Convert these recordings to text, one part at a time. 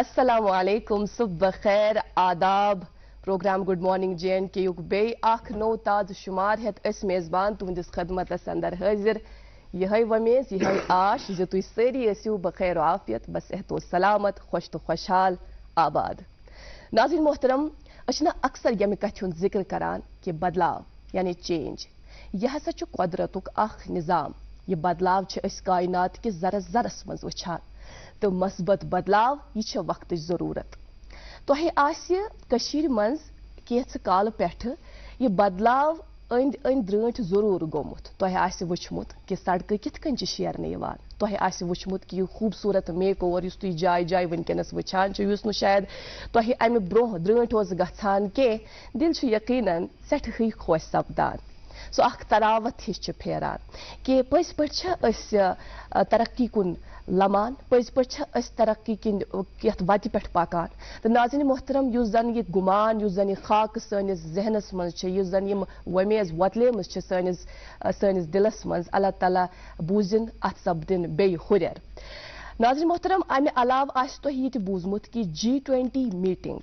अस्सलामु अलैकुम, सुबह खैर, आदाब। प्रोग्राम गुड मॉर्निंग JNK युक बे अख नो ताज शुमार हेत अस मेजबान तुहंदिस खदमतस अंदर हाजिर। यह वमेज यह आश जो तुम सारी ٲسِو बखैर आफियत बसेहत सलामत खुश तो खुशहाल आबाद। नाज़रीन मोहतरम, अशना अक्सर यम कथ हुंद जिक्र करान कि बदलाव यानी चेंज यह हसा छु कुदरतुक अख निजाम। यह बदलाव छ अस कायनात के जरस जरस मज वुछान तो मस्बत बदलाव यह वक्त जरूरत। तोहे आस्य कशीर मंज केथ काल पेठ यह बदलाव अंद अंद द्रंट जरूर गोमुत। तोहे आस्य वुछमुत कि सड़क किथ कन छ शेरने यवान। तोहे आस्य वुछमुत कि यह खूबसूरत मेक ओवर युस तुई जाय जाय वनकनस वुछान छ युस नु शायद तोहे अमि ब्रोह द्रंट ओस गछान के दिल छ यकीनन सेठही खुश सपदान। सो अख तरावत हिश छ फेरान कि पज पट छ अस तरक्की कुन लमान, पज पट अस तरक्की किन यथ वत पे पकान। तो नाज़रीन मोहतरम, युस जन यह गुमान, युस जन यह खाक सनिस जहनस मज छ, युस जन यम वमेज वतलेमस छ सनिस दिलस मज, अल्लाह ताला बूजिन अत सपदिन बे हुरर। नाज़रीन मोहतरम, अमे अलाव आस तोह यह बूजमुत कि G20 मीटिंग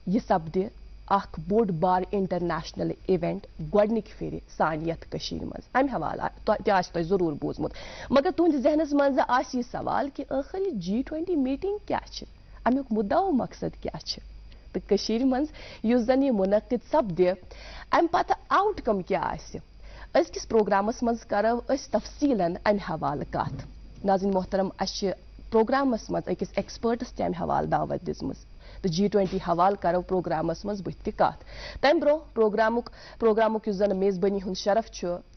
यह सपदि अख बोड बार इंटरनेशनल इवेंट गोडनिक फेरि सान यथ कशीर मज। अमि हवाला तह जरूर बूजमुत, मगर तुहंद जहनस मज आस यह सवाल कि आखिर यह G20 मीटिंग क्या छ, अमुक मुद्दा व मकसद क्या छ। तो कशीर मज युस जन यह मुनक्किद सपदि अमि पत आउटकम क्या आसि। अजकिस प्रोग्रामस मज करव अस तफसीलन अमि हवाल कथ। नाज़रीन मोहतरम, अस प्रोग्रामस मज अकिस एक्सपर्टस ते अमि हवाल दावत दिसमस। तो G20 हवाल करो प्रोग्रामस मज बुथ कत। तम ब्रो प्रोग्रामुक युस जन मेजबानी हुंद शरफ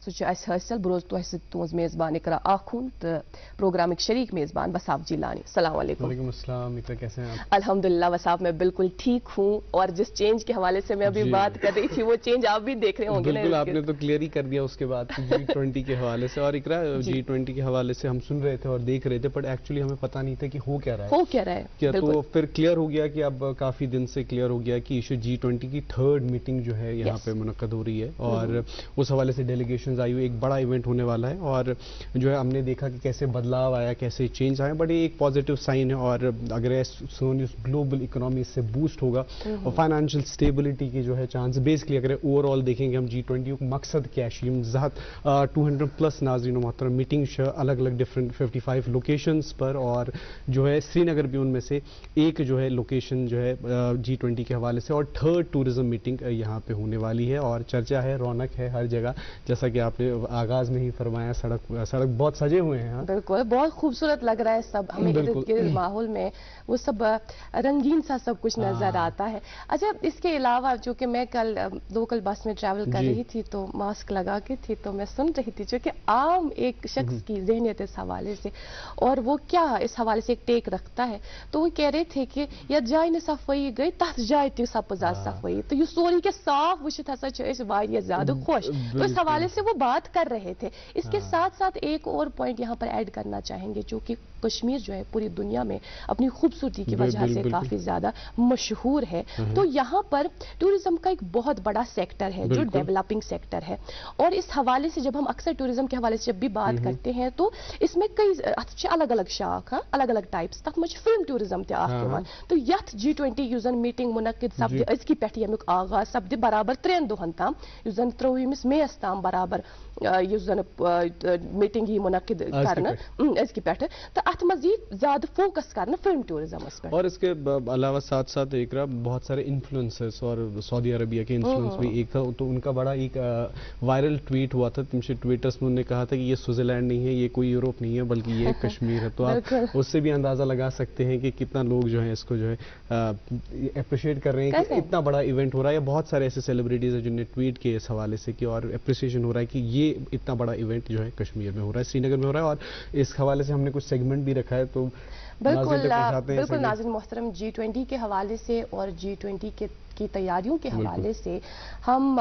सह हासिल। बह रोज तुह तुज मेजबान इकरा आखून तो प्रोग्रामिक शरीक मेजबान वसाफ जिलानी। अस्सलाम वालेकुम। वालेकुम अस्सलाम। इकरा कैसे हैं आप? अल्हम्दुलिल्लाह वसाफ, मैं बिल्कुल ठीक हूँ। और जिस चेंज के हवाले से मैं अभी बात कर रही थी वो चेंज आप भी देख रहे होंगे। बिल्कुल, आपने तो क्लियर ही कर दिया उसके बाद G20 के हवाले से। और इकरा G20 के हवाले से हम सुन रहे थे और देख रहे थे, बट एक्चुअली हमें पता नहीं था कि हो क्या रहा है क्या। तो फिर क्लियर हो गया कि अब काफी दिन से क्लियर हो गया कि इशू G20 की थर्ड मीटिंग जो है यहाँ पे मुनक्कद हो रही है और उस हवाले से डेलीगेशंस आई हुई, एक बड़ा इवेंट होने वाला है। और जो है हमने देखा कि कैसे बदलाव आया, कैसे चेंज आया, बट ये एक पॉजिटिव साइन है। और अगर ग्लोबल इकोनॉमी इससे बूस्ट होगा और फाइनेंशियल स्टेबिलिटी की जो है चांस, बेसिकली अगर ओवरऑल देखेंगे हम G20 का मकसद क्या है, जहात 200 प्लस नाज़रीन मोहतरम मीटिंग अलग अलग डिफरेंट 55 लोकेशंस पर, और जो है श्रीनगर भी उनमें से एक जो है लोकेशन जो है G20 के हवाले से। और थर्ड टूरिज्म मीटिंग यहाँ पे होने वाली है और चर्चा है, रौनक है हर जगह। जैसा कि आपने आगाज में ही फरमाया, सड़क बहुत सजे हुए हैं। बिल्कुल, बहुत खूबसूरत लग रहा है सब, हमें इर्द गिर्द माहौल में वो सब रंगीन सा सब कुछ नजर आता है। अच्छा, इसके अलावा जो कि मैं कल लोकल बस में ट्रैवल कर रही थी तो मास्क लगा के थी, तो मैं सुन रही थी जो कि आम एक शख्स की ज़हनियत इस हवाले से, और वो क्या इस हवाले से एक टेक रखता है। तो वो कह रहे थे कि यह जाय न सफाई गई तथ जाय ती सपजा सफाई। तो ये सोरी के साफ वुचित हसा ज्यादा खुश। तो इस हवाले से वो बात कर रहे थे। इसके साथ साथ एक और पॉइंट यहाँ पर ऐड करना चाहेंगे, जो कि कश्मीर जो है पूरी दुनिया में अपनी खूबसूरती की वजह से काफी ज्यादा मशहूर है। तो यहाँ पर टूरिज्म का एक बहुत बड़ा सेक्टर है जो डेवलपिंग सेक्टर है। और इस हवाले से जब हम अक्सर टूरिज्म के हवाले से जब भी बात करते हैं तो इसमें कई अलग अलग शाख, अलग अलग टाइप्स तक मुझे फिल्म टूरिज्म तो यथ G20 यूजन मीटिंग मुनक्किद सपदि अजकी पेठ यमुक आगाज सपदि बराबर 3 दोहन ताम, युस जन 23 मेस ताम बराबर युस जन मीटिंग ही मुनक्किद करना अजकी पेठ। तो अत मजीद ज्यादा फोकस करना फिल्म टूरिज्मस पे। और इसके अलावा साथ साथ एक बहुत सारे इन्फ्लुएंसर्स और सऊदी अरबिया के इन्फ्लुएंस भी एक था, तो उनका बड़ा एक वायरल ट्वीट हुआ था। तुमसे ट्विटर्स में उन्होंने कहा था कि ये स्विट्जरलैंड नहीं है, ये कोई यूरोप नहीं है, बल्कि ये कश्मीर है। तो आप उससे भी अंदाजा लगा सकते हैं कि कितना लोग जो है इसको जो है अप्रिशिएट कर रहे हैं कि इतना बड़ा इवेंट हो रहा है। बहुत सारे ऐसे सेलिब्रिटीज हैं जिन्होंने ट्वीट किए इस हवाले से कि और अप्रिसिएशन हो रहा है कि ये इतना बड़ा इवेंट जो है कश्मीर में हो रहा है, श्रीनगर में हो रहा है। और इस हवाले से हमने कुछ सेगमेंट भी रखा है, तो बिल्कुल नाज़रीन मोहतरम, G20 के हवाले से और G20 की तैयारियों के हवाले से हम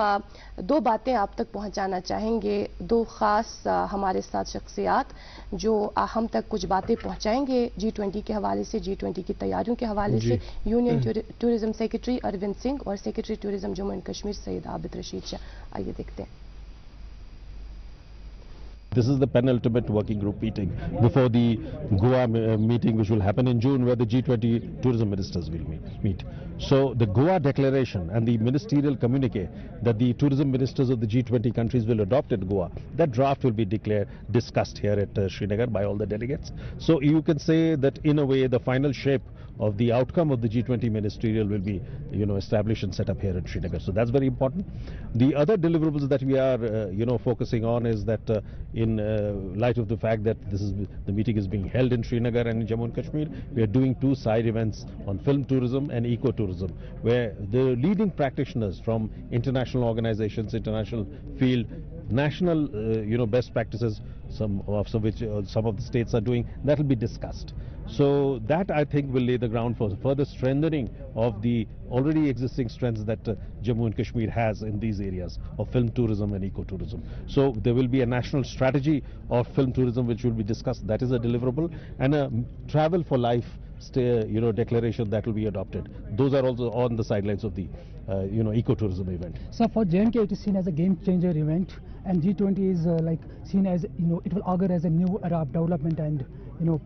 दो बातें आप तक पहुंचाना चाहेंगे। दो खास हमारे साथ शख्सियात जो हम तक कुछ बातें पहुंचाएंगे G20 के हवाले से, G20 की तैयारियों के हवाले से। Union tourism secretary Arvind Singh और secretary tourism Jammu and Kashmir Syed Abid Rashid Shah. आइए देखते हैं। This is the penultimate working group meeting before the Goa meeting, which will happen in June, where the G20 tourism ministers will meet. So the Goa declaration and the ministerial communique that the tourism ministers of the G20 countries will adopt at Goa, that draft will be discussed here at Srinagar by all the delegates. So you can say that in a way the final shape of the outcome of the G20 ministerial will be, established and set up here in Srinagar. So that's very important. The other deliverables that we are, focusing on is that in light of the fact that the meeting is being held in Srinagar and in Jammu and Kashmir, we are doing 2 side events on film tourism and ecotourism, where the leading practitioners from international organizations, international field, national, best practices, some of the states are doing, that will be discussed. So that, I think, will lay the ground for further strengthening of the already existing strengths that Jammu and Kashmir has in these areas of film tourism and ecotourism. So there will be a national strategy of film tourism which will be discussed. That is a deliverable, and a travel for life declaration that will be adopted. Those are also on the sidelines of the ecotourism event. So for J&K, it is seen as a game changer event, and G20 is seen as, it will augur as a new era of development and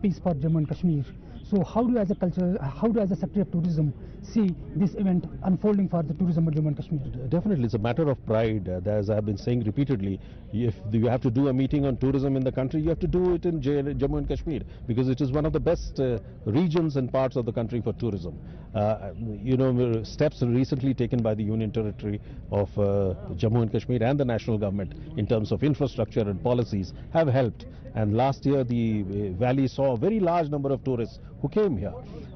peace for Jammu and Kashmir. So how do as a sector of tourism see this event unfolding for the tourism of Jammu and Kashmir? Definitely, it's a matter of pride. As I have been saying repeatedly, if you have to do a meeting on tourism in the country, you have to do it in Jammu and Kashmir, because it is one of the best regions and parts of the country for tourism. Steps recently taken by the Union Territory of Jammu and Kashmir and the national government in terms of infrastructure and policies have helped. And last year the valley saw a very large number of tourists who came here.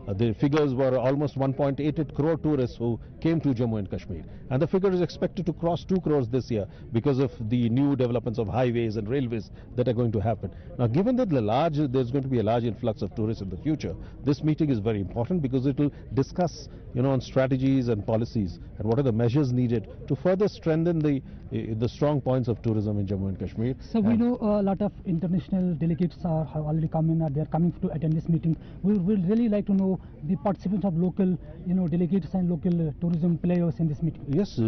The figures were almost 1.88 crore tourists who came to Jammu and Kashmir, and the figure is expected to cross 2 crores this year because of the new developments of highways and railways that are going to happen. Now, given that there's going to be a large influx of tourists in the future, this meeting is very important because it will discuss on strategies and policies and what are the measures needed to further strengthen the strong points of tourism in Jammu and Kashmir. So we know a lot of international delegates have already come in, they are coming to attend this meeting. We will really like to know the participants of local delegates and local tourism players in this meeting. Yes,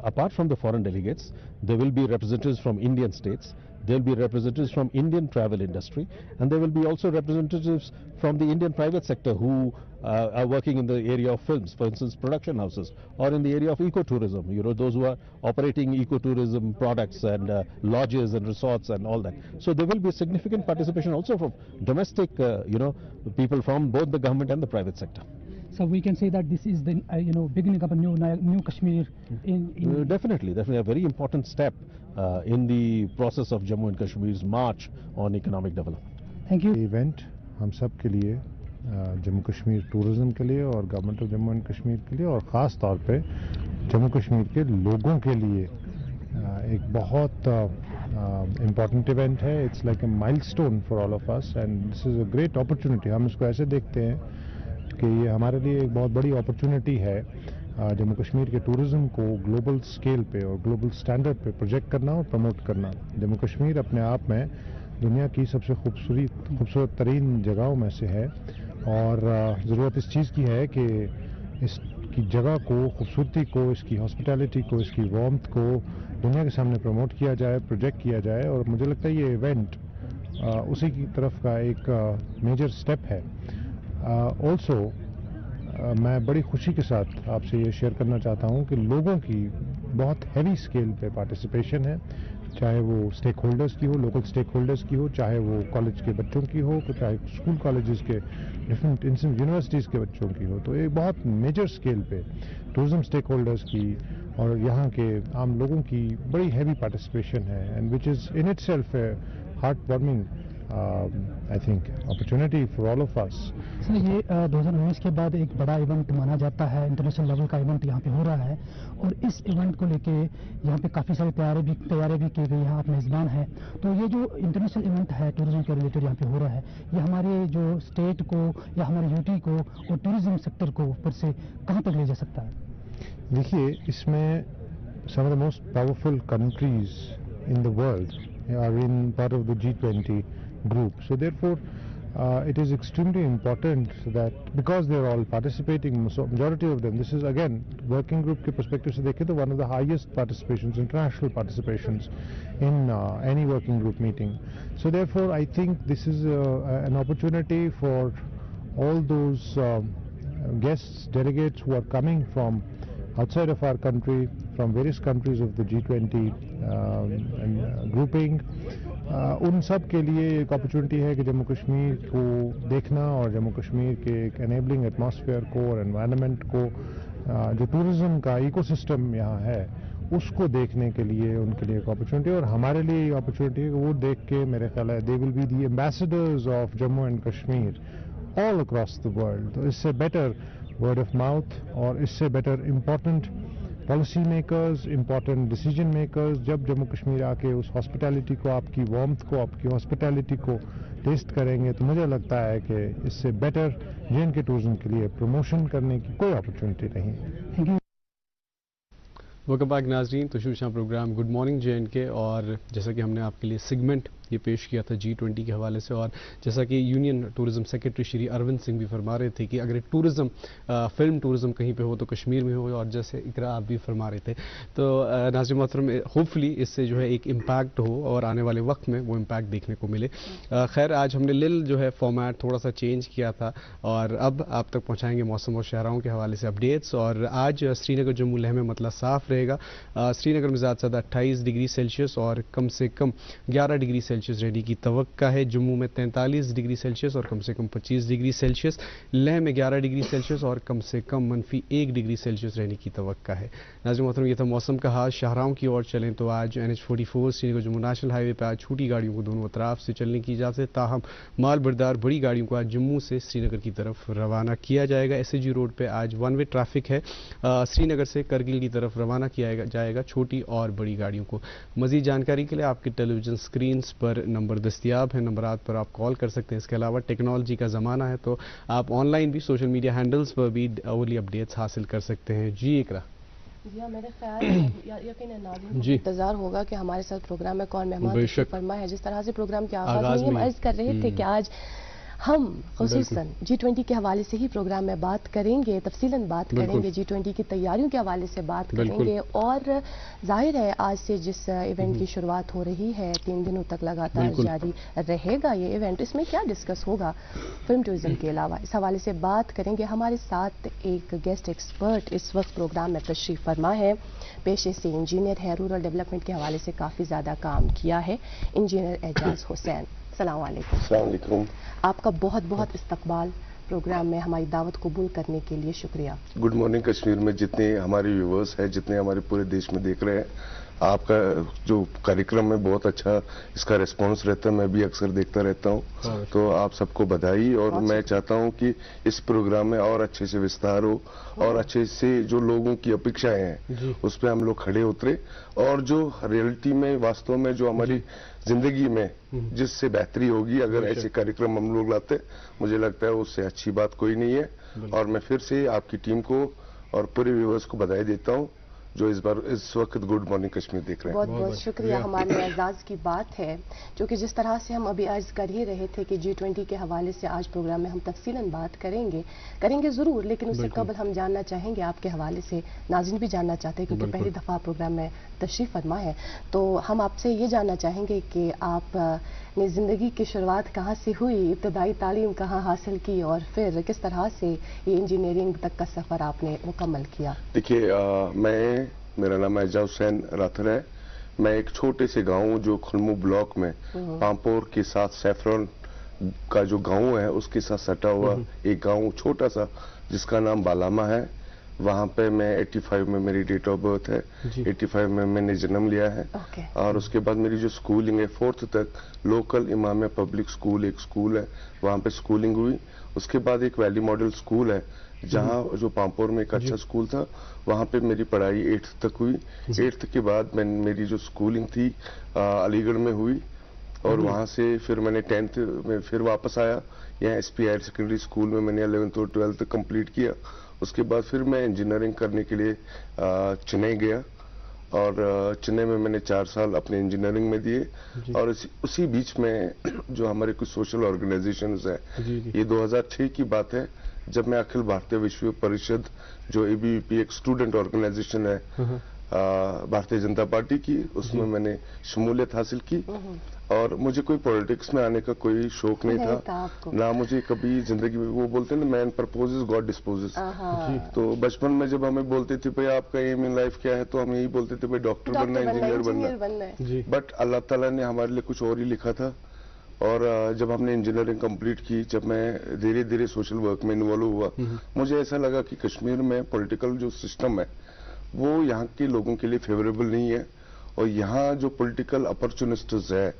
apart from the foreign delegates, there will be representatives from Indian states, there will be representatives from Indian travel industry, and there will be also representatives from the Indian private sector who are working in the area of films, for instance production houses, or in the area of ecotourism, those who are operating ecotourism products and lodges and resorts and all that. So there will be significant participation also from domestic people from both the government and the private sector. So we can say that this is the beginning of a new Kashmir. Definitely a very important step in the process of Jammu and Kashmir's march on economic development. Thank you. Event हम सब के लिए Jammu Kashmir tourism के लिए और government of Jammu and Kashmir के लिए और ख़ास तौर पे जम्मू कश्मीर के लोगों के लिए एक बहुत इम्पॉर्टेंट इवेंट है. It's like a milestone for all of us and this is a great opportunity. हम इसको ऐसे देखते हैं कि ये हमारे लिए एक बहुत बड़ी अपॉर्चुनिटी है जम्मू कश्मीर के टूरिज्म को ग्लोबल स्केल पे और ग्लोबल स्टैंडर्ड पे प्रोजेक्ट करना और प्रमोट करना. जम्मू कश्मीर अपने आप में दुनिया की सबसे खूबसूरत तरीन जगहों में से है और ज़रूरत इस चीज़ की है कि इसकी जगह को, खूबसूरती को, इसकी हॉस्पिटैलिटी को, इसकी वार्मथ को दुनिया के सामने प्रमोट किया जाए, प्रोजेक्ट किया जाए. और मुझे लगता है ये इवेंट उसी की तरफ का एक मेजर स्टेप है. ऑल्सो मैं बड़ी खुशी के साथ आपसे ये शेयर करना चाहता हूँ कि लोगों की बहुत हैवी स्केल पे पार्टिसिपेशन है, चाहे वो स्टेक होल्डर्स की हो, लोकल स्टेक होल्डर्स की हो, चाहे वो कॉलेज के बच्चों की हो, चाहे स्कूल कॉलेजेस के डिफरेंट यूनिवर्सिटीज़ के बच्चों की हो. तो एक बहुत मेजर स्केल पे टूरिज्म स्टेक होल्डर्स की और यहाँ के आम लोगों की बड़ी हैवी पार्टिसिपेशन है and which is in it self A heart warming I think opportunity for all of us. Sir ये 2019 के बाद एक बड़ा इवेंट माना जाता है, इंटरनेशनल लेवल का इवेंट यहाँ पे हो रहा है और इस इवेंट को लेके यहाँ पे काफ़ी सारी तैयारी भी की गई है. आप मेज़बान हैं, तो ये जो इंटरनेशनल इवेंट है टूरिज्म के रिलेटेड यहाँ पे हो रहा है, ये हमारे जो स्टेट को या हमारे यूटी को और टूरिज्म सेक्टर को ऊपर से कहाँ तक ले जा सकता है? देखिए, इसमें some of the most powerful countries in the world are in part of the G20 group. So therefore it is extremely important that because they are all participating, so majority of them, this is again working group ke perspective se dekhe to one of the highest participations, international participations in any working group meeting. So therefore I think this is an opportunity for all those guests, delegates who are coming from outside of our country, from various countries of the G20 grouping, उन सब के लिए एक opportunity है कि जम्मू कश्मीर को देखना और जम्मू कश्मीर के एक एनेबलिंग एटमॉस्फेयर को और एनवायरनमेंट को, जो टूरिज्म का इकोसिस्टम यहाँ है उसको देखने के लिए उनके लिए एक अपॉर्चुनिटी, और हमारे लिए ये अपॉर्चुनिटी है कि वो देख के मेरे ख्याल है they will be the ambassadors of Jammu and Kashmir all across the world. तो इससे बेटर वर्ड ऑफ माउथ और इससे better important policy makers, important decision makers जब जम्मू कश्मीर आके उस हॉस्पिटैलिटी को, आपकी वार्मथ को, आपकी हॉस्पिटैलिटी को टेस्ट करेंगे तो मुझे लगता है कि इससे बेटर जे.एंड.के टूरिज्म के लिए प्रमोशन करने की कोई अपॉर्चुनिटी नहीं है. वेलकम बैक नाजरीन, तो शुरू प्रोग्राम गुड मॉर्निंग जे.एंड.के, और जैसा कि हमने आपके लिए सेगमेंट ये पेश किया था G20 के हवाले से, और जैसा कि union tourism secretary Shri Arvind Singh भी फरमा रहे थे कि अगर टूरिज्म, फिल्म टूरिज्म कहीं पे हो तो कश्मीर में हो, और जैसे इकरा आप भी फरमा रहे थे, तो नाज़रीन मोहतरम होपफुली इससे जो है एक इम्पैक्ट हो और आने वाले वक्त में वो इम्पैक्ट देखने को मिले. खैर आज हमने लिल जो है फॉर्मेट थोड़ा सा चेंज किया था, और अब आप तक पहुँचाएंगे मौसम और शहरों के हवाले से अपडेट्स. और आज श्रीनगर जम्मू लेह में मतलब साफ रहेगा. श्रीनगर में ज़्यादा से ज़्यादा 28 डिग्री सेल्सियस और कम से कम 11 डिग्री सेल्सियस रहने की तवक्का है. जम्मू में 43 डिग्री सेल्सियस और कम से कम 25 डिग्री सेल्सियस. लेह में 11 डिग्री सेल्सियस और कम से कम -1 डिग्री सेल्सियस रहने की तवक्का है. नाज़रीन मोहतरम, ये था मौसम का हाल. शाहराओं की ओर चलें तो आज NH44 Srinagar Jammu national highway पर आज छोटी गाड़ियों को दोनों अतराफ से चलने की इजाज़त है. ताहम माल बरदार बड़ी गाड़ियों को आज जम्मू से श्रीनगर की तरफ रवाना किया जाएगा. SAG रोड पर आज वन वे ट्रैफिक है. श्रीनगर से करगिल की तरफ रवाना किया जाएगा छोटी और बड़ी गाड़ियों को. मज़ीद जानकारी के लिए आपके टेलीविजन स्क्रीन पर नंबर दस्तियाब है, नंबरात पर आप कॉल कर सकते हैं. इसके अलावा टेक्नोलॉजी का ज़माना है तो आप ऑनलाइन भी सोशल मीडिया हैंडल्स पर भी अवली अपडेट्स हासिल कर सकते हैं. जी इकरा. जी हाँ, मेरे ख्याल यकीनन नाज़रीन इंतजार होगा कि हमारे साथ प्रोग्राम में कौन मेहमान फरमा है. जिस तरह से प्रोग्राम के आगाज़ में हम अर्ज कर रहे थे कि आज हम खुसूसन G20 के हवाले से ही प्रोग्राम में बात करेंगे, तफसीलन बात करेंगे, G20 की तैयारियों के हवाले से बात करेंगे. और जाहिर है आज से जिस इवेंट की शुरुआत हो रही है 3 दिनों तक लगातार जारी रहेगा ये इवेंट, इसमें क्या डिस्कस होगा फिल्म टूरिज्म के अलावा, इस हवाले से बात करेंगे. हमारे साथ एक गेस्ट एक्सपर्ट इस वक्त प्रोग्राम में तशरीफ फरमा है. पेशे से इंजीनियर है, रूरल डेवलपमेंट के हवाले से काफ़ी ज़्यादा काम किया है. इंजीनियर एजाज हुसैन, अस्सलाम वालेकुम. आपका बहुत बहुत इस्तकबाल प्रोग्राम में, हमारी दावत कबूल करने के लिए शुक्रिया. गुड मॉर्निंग कश्मीर में जितने हमारे व्यूवर्स हैं, जितने हमारे पूरे देश में देख रहे हैं, आपका जो कार्यक्रम है बहुत अच्छा इसका रिस्पांस रहता है. मैं भी अक्सर देखता रहता हूं, तो आप सबको बधाई. और मैं चाहता हूं कि इस प्रोग्राम में और अच्छे से विस्तार हो और अच्छे से जो लोगों की अपेक्षाएं हैं उस पर हम लोग खड़े उतरे, और जो रियलिटी में वास्तव में जो हमारी जिंदगी में जिससे बेहतरी होगी अगर ऐसे कार्यक्रम हम लोग लाते, मुझे लगता है उससे अच्छी बात कोई नहीं है. और मैं फिर से आपकी टीम को और पूरे व्यूअर्स को बधाई देता हूं जो इस वक्त गुड मॉर्निंग कश्मीर देख रहे हैं. बहुत बहुत शुक्रिया. हमारे एजाज की बात है, क्योंकि जिस तरह से हम अभी अर्ज कर ही रहे थे कि G20 के हवाले से आज प्रोग्राम में हम तफसीलन बात करेंगे ज़रूर, लेकिन उससे कबल हम जानना चाहेंगे आपके हवाले से, नाज़रीन भी जानना चाहते हैं क्योंकि पहली दफ़ा प्रोग्राम में तशरीफ़ फरमा है, तो हम आपसे ये जानना चाहेंगे कि आप ने ज़िंदगी की शुरुआत कहाँ से हुई, इब्तदाई तालीम कहाँ हासिल की, और फिर किस तरह से ये इंजीनियरिंग तक का सफ़र आपने मुकम्मल किया. देखिए, मेरा नाम एजाज हुसैन राथर है. मैं एक छोटे से गांव जो खुलमू ब्लॉक में पामपोर के साथ सैफरन का जो गांव है उसके साथ सटा हुआ एक गांव छोटा सा जिसका नाम बालामा है, वहां पे मैं 85 में मेरी डेट ऑफ बर्थ है. 85 में मैंने जन्म लिया है. और उसके बाद मेरी जो स्कूलिंग है 4th तक लोकल इमामिया पब्लिक स्कूल एक स्कूल है, वहां पे स्कूलिंग हुई. उसके बाद एक वैली मॉडल स्कूल है जहां जो पामपोर में एक अच्छा स्कूल था, वहां पे मेरी पढ़ाई 8th तक हुई. 8th के बाद मेरी जो स्कूलिंग थी अलीगढ़ में हुई, और वहां से फिर मैंने 10th में फिर वापस आया यहाँ SP हायर सेकेंडरी स्कूल में मैंने 11th और 12th कंप्लीट किया. उसके बाद फिर मैं इंजीनियरिंग करने के लिए चेन्नई गया, اور چنئی میں میں نے 4 سال اپنے انجینئرنگ میں دیے, اور اسی بیچ میں جو ہمارے کچھ سوشل آرگنائزیشنز ہیں, یہ 2006 کی بات ہے جب میں اکھل بھارتیہ وشو پریشد جو اے بی وی پی ایک اسٹوڈنٹ آرگنائزیشن ہے بھارتیہ جنتا پارٹی کی, اس میں میں نے شمولیت حاصل کی, اور مجھے کوئی پولیٹکس میں آنے کا کوئی شوق نہیں تھا, نہ مجھے کبھی زندگی میں, وہ بولتے ہیں نا مین پرپوزز گاڈ ڈسپوزز, تو بچپن میں جب ہمیں بولتے تھے بھائی آپ کا ایم ان لائف کیا ہے, تو ہم یہی بولتے تھے بھائی ڈاکٹر بننا ہے, انجینئر بننا ہے, بٹ اللہ تعالیٰ نے ہمارے لیے کچھ اور ہی لکھا تھا. اور جب ہم نے انجینئرنگ کمپلیٹ کی, جب میں دھیرے دھیرے سوشل ورک میں انوالو ہوا, مجھے ایسا لگا کہ کشمیر میں پولیٹیکل جو سسٹم ہے وہ یہاں کے لوگوں کے لیے فیوریبل نہیں ہے, اور یہاں جو پولیٹیکل اپرچونسٹس ہے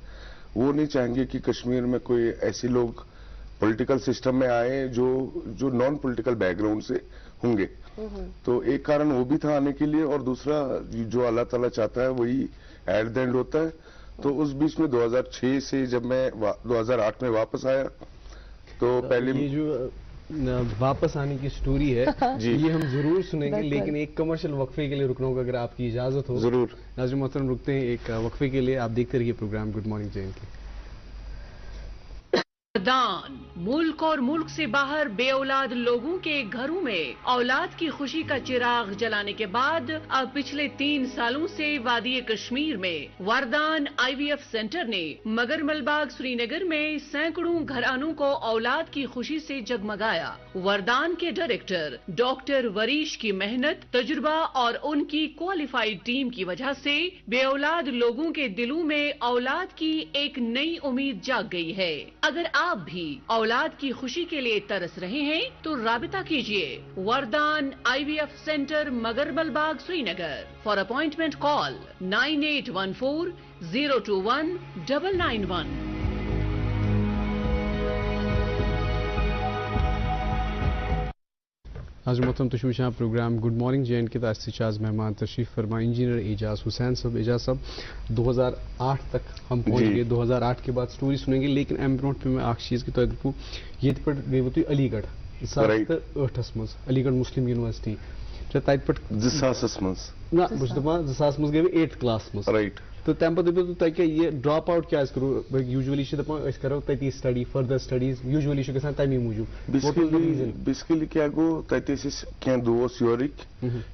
وہ نہیں چاہیں گے کہ کشمیر میں کوئی ایسے لوگ پولیٹیکل سسٹم میں آئے جو نان پولیٹیکل بیک گراؤنڈ سے ہوں گے. تو ایک کارن وہ بھی تھا آنے کے لیے, اور دوسرا جو اللہ تعالیٰ چاہتا ہے وہی ایٹ دا اینڈ ہوتا ہے. تو اس بیچ میں 2006 سے جب میں 2008 میں واپس آیا, تو پہلے یہ جو واپس آنے کی سٹوری ہے یہ ہم ضرور سنیں گے, لیکن ایک کمرشل وقفے کے لیے رکنا ہوگا اگر آپ کی اجازت ہو. ضرور. ناظرین محترم رکتے ہیں ایک وقفے کے لیے, آپ دیکھتے رہیے programme good morning J and K. دان ملک اور ملک سے باہر بے اولاد لوگوں کے گھروں میں اولاد کی خوشی کا چراغ جلانے کے بعد اب پچھلے 3 سالوں سے وادی کشمیر میں وردان آئی وی ایف سینٹر نے مگر ملباغ سری نگر میں سینکڑوں گھرانوں کو اولاد کی خوشی سے جگمگایا. وردان کے ڈائریکٹر ڈاکٹر وریش کی محنت, تجربہ اور ان کی کوالیفائڈ ٹیم کی وجہ سے بے اولاد لوگوں کے دلوں میں اولاد کی ایک نئی امید جاگ گئی ہے. اگر آپ بھی اولاد کی خوشی کے لیے ترس رہے ہیں تو رابطہ کیجیے وردان آئی وی ایف سینٹر مگر ملباغ Srinagar. For appointment call 9814-021-991. ناظرین محترم تشریف وچھان programme good morning J and K تاج آج مہمان تشریف فرما انجینئر اعجاز حسین صاحب. اعجاز صاحب 2008 تک ہم پہنچ گئے, 2008 کے بعد سٹوری سنیں گے, لیکن ایم برونٹ پہ میں اخ چیز کی تہٕ یہ پہ گئی تھی علی گڑھ 2008 مز علی گڑھ مسلم یونیورسٹی تتہ پہ 2000 مز نا بہت دپان 2000 مز گئی 8th کلاس مز, رائٹ. تو تمہ پتہ دپیو تۄہہِ کیٛاہ یہِ ڈراپ آوُٹ کیٛازِ کوٚروٕ یوٗجؤلی چھِ دپان أسۍ کَرو تٔتی سٹڈی فٔردر سٹڈیٖز یوٗجؤلی چھُ گژھان تَمی موٗجوٗب. بیسکلی کیٛاہ گوٚو تَتہِ ٲسۍ أسۍ کینٛہہ دوس یورٕکۍ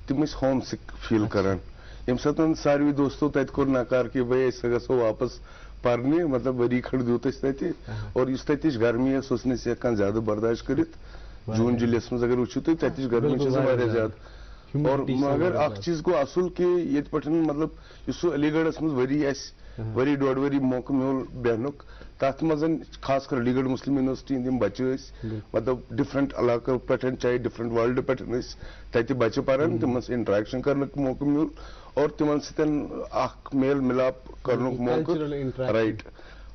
تِم ٲسۍ ہوم سِک فیٖل کران, ییٚمہِ ساتہٕ ساروٕے دوستو تَتہِ کوٚر نکار کہِ بھائی أسۍ گژھو واپس پرنہِ, مطلب ؤری کھنٛڈ دیُت اَسہِ تَتہِ, اور یُس تَتِچ گرمی ٲس سۄ ٲس نہٕ أسۍ ہٮ۪کان زیادٕ برداشت کٔرِتھ. جوٗن جُلیَس منٛز اگر وٕچھِو تُہۍ تَتِچ گرمی چھِ واریاہ زیادٕ. اور مگر اکھ چیٖز گوٚو اصل کہِ ییٚتہِ پٮ۪ٹھ مطلب یُس سُہ علی گڑھس منٛز ؤری آسہِ ؤری ڈۄڈ ؤری موقعہٕ میول بیٚہنُک, تتھ منٛز خاص کر علی گڑھ مسلم یونیورسٹی ہٕنٛدۍ یِم بچہٕ ٲسۍ مطلب ڈفرنٹ علاقو پٮ۪ٹھ چاہے ڈفرنٹ ورلڈٕ پٮ۪ٹھ ٲسۍ تتہِ بچہٕ پران, تِمن سۭتۍ انٹریکشن کرنُک موقعہٕ میول, اور تِمن سۭتۍ اکھ میل مِلاپ کرنُک موقعہٕ, رائٹ.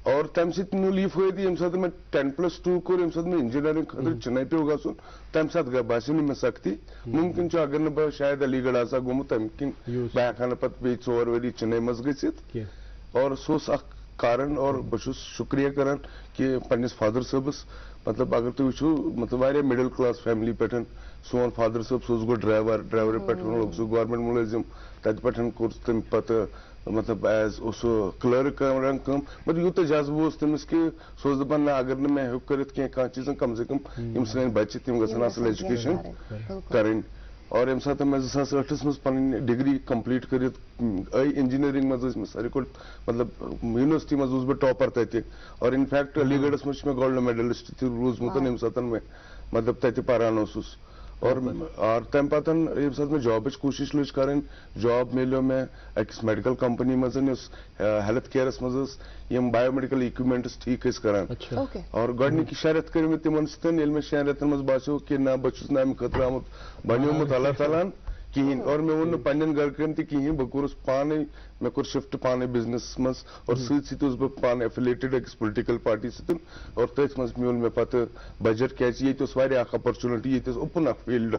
اور تمہِ سۭتۍ میول یہِ فٲیدٕ ییٚمہِ ساتہٕ مےٚ 10+2 کوٚر, ییٚمہِ ساتہٕ مےٚ انجینئرنگ خٲطرٕ چنئی پیوٚو گژھُن, تمہِ ساتہٕ باسیو نہٕ مےٚ سختی. ممکن چھُ اگر نہٕ بہٕ شاید علی گڑھ آسہٕ ہا گوٚمُت تمہِ کِنۍ بہٕ ہٮ۪کہٕ ہا نہٕ پتہٕ بیٚیہِ 4 ؤری چنئی منٛز گٔژھِتھ. اور سُہ اوس اکھ کارن, اور بہٕ چھُس شُکریہ کران کہِ پننِس فادر صٲبس, مطلب اگر تُہۍ وٕچھِو مطلب واریاہ مڈل کلاس فیملی پٮ۪ٹھ سون فادر صٲب سُہ اوس گوٚو ڈرایور پٮ۪ٹھ لوٚگ سُہ گورمنٹ مُلٲزِم, تتہِ پٮ۪ٹھ کوٚر تٔمۍ پتہٕ مطلب ایز اوس سُہ کلرک کران کٲم, مطلب یوٗتاہ جذبہٕ اوس تٔمِس کہِ سُہ اوس دپان نہ اگر نہٕ مےٚ ہیوٚک کٔرِتھ کانٛہہ چیٖز کم سے کم یِم سٲنۍ بچہِ تِم گژھن اصل ایجوکیشن کرٕنۍ. اور ییٚمہِ ساتہٕ مےٚ 2008 منٛز پنٕنۍ ڈگری کمپلیٖٹ کٔرِتھ آیہِ انجینئرنگ منٛز ٲسۍ مےٚ ساروی کھۄتہٕ مطلب یونیورسٹی منٛز اوسُس بہٕ ٹاپر تتہِ, اور انفیکٹ علی گڑھس منٛز چھُ مےٚ گولڈ میڈلسٹ تہِ روٗزمُت ییٚمہِ ساتہٕ مےٚ مطلب تتہِ پران اوسُس. اور تمہِ پتہٕ ییٚمہِ ساتہٕ مےٚ جابٕچ کوٗشش لٔج کرٕنۍ, جاب میلیو مےٚ أکِس میڈیکل کمپنی منٛز یۄس ہیلتھ کیئرس منٛز ٲس یِم بایو میڈیکل اِکوپمنٹس ٹھیٖک ٲسۍ کران. اور گۄڈٕنِکۍ 6 رٮ۪تھ کٔرۍ مےٚ تِمن سۭتۍ, ییٚلہِ مےٚ 6 رٮ۪تن منٛز باسیو کہِ نہ بہٕ چھُس نہٕ امہِ خٲطرٕ آمُت بنیومُت اللہ تعالیٰ ہن کِہینۍ, اور مےٚ ووٚن نہٕ پننٮ۪ن گرِکٮ۪ن تہِ کِہینۍ, بہٕ کوٚرُس پانے, مےٚ کوٚر شفٹ پانے بِزنسس منٛز, اور سۭتۍ سۭتۍ اوسُس بہٕ پانہٕ ایفیلیٹڈ أکِس پُلٹِکل پارٹی سۭتۍ, اور تٔتھۍ منٛز میول مےٚ پتہٕ بجٹ, کیازِ ییٚتہِ اوس واریاہ اکھ اپرچُنٹی, ییٚتہِ اوس اوپن اکھ فیٖلڈ,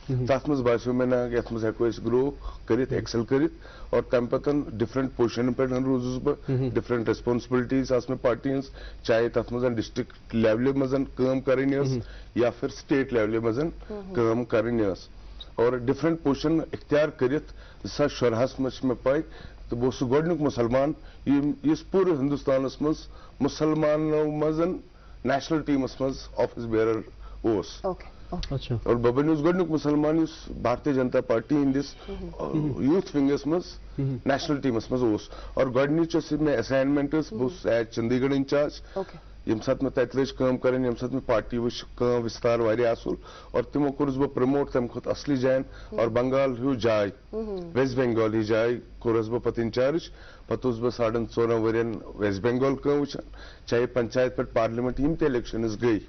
تتھ منٛز باسیو مےٚ نہ یتھ منٛز ہٮ۪کو أسۍ گرو کٔرِتھ ایکسل کٔرِتھ. اور تمہِ پتہٕ ڈفرنٹ پوزِشنن پٮ۪ٹھ روٗزُس بہٕ, ڈفرنٹ ریسپانسبلٹیٖز آسہٕ مےٚ پارٹی ہٕنٛز, چاہے تتھ منٛز ڈسٹرکٹ لیولہِ منٛز کٲم کرٕنۍ ٲس یا پھر سٹیٹ لیولہِ منٛز کٲم کرٕنۍ ٲس. और डिफरेंट पोजिशन इख्तियार करित 2014 में पाई तो बह गोडनुक मुसलमान इस पूरे हिंदुस्तानस मज मुसलमानों मजन नेशनल टीमस मज ऑफिस बेरर ओस अच्छा और बह बनिस गोडनुक मुसलमान इस Bharatiya Janata party हंदिस youth wings मज नेशनल टीमस मज ओस और गोडनिच में असाइनमेंट बह चंडीगढ़ इंचार्ज यम सात में तत लज काम करन यम सात में पार्टी वच काम विस्तार वारिया असूल और तिमो कोरस बह प्रमोट तम खुद असली जायन और बंगाल हूँ जाय वेस्ट बंगाल ही जाय कोरस बह पत इंचार्ज पत बह 14.5 वरियन वेस्ट बंगाल काम वचान चाहे पंचायत पे पार्लियामेंट यम ते इलेक्शन गई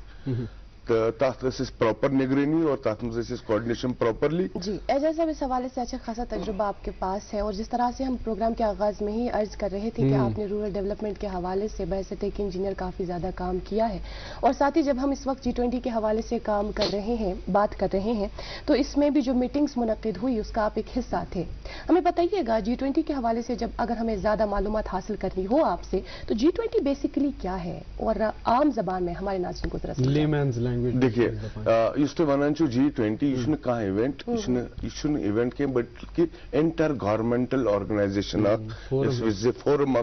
तथ प्रॉपर निगरानी और तथ में कोऑर्डिनेशन प्रॉपरली। जी एजाज साहब, इस हवाले से अच्छा खासा तजुर्बा आपके पास है और जिस तरह से हम प्रोग्राम के आगाज में ही अर्ज कर रहे थे कि आपने रूरल डेवलपमेंट के हवाले से बहैसियत एक इंजीनियर काफ़ी ज़्यादा काम किया है और साथ ही जब हम इस वक्त G20 के हवाले से काम कर रहे हैं, बात कर रहे हैं, तो इसमें भी जो मीटिंग्स मुनक्किद हुई उसका आप एक हिस्सा थे। हमें बताइएगा G20 के हवाले से जब अगर हमें ज़्यादा मालूमात हासिल करनी हो आपसे तो G20 बेसिकली क्या है और आम जबान में हमारे नाज़रीन को जरा देखिए इस वन G20 यह कह इवेंट यह इवेंट के बल्कि entire governmental organisation forum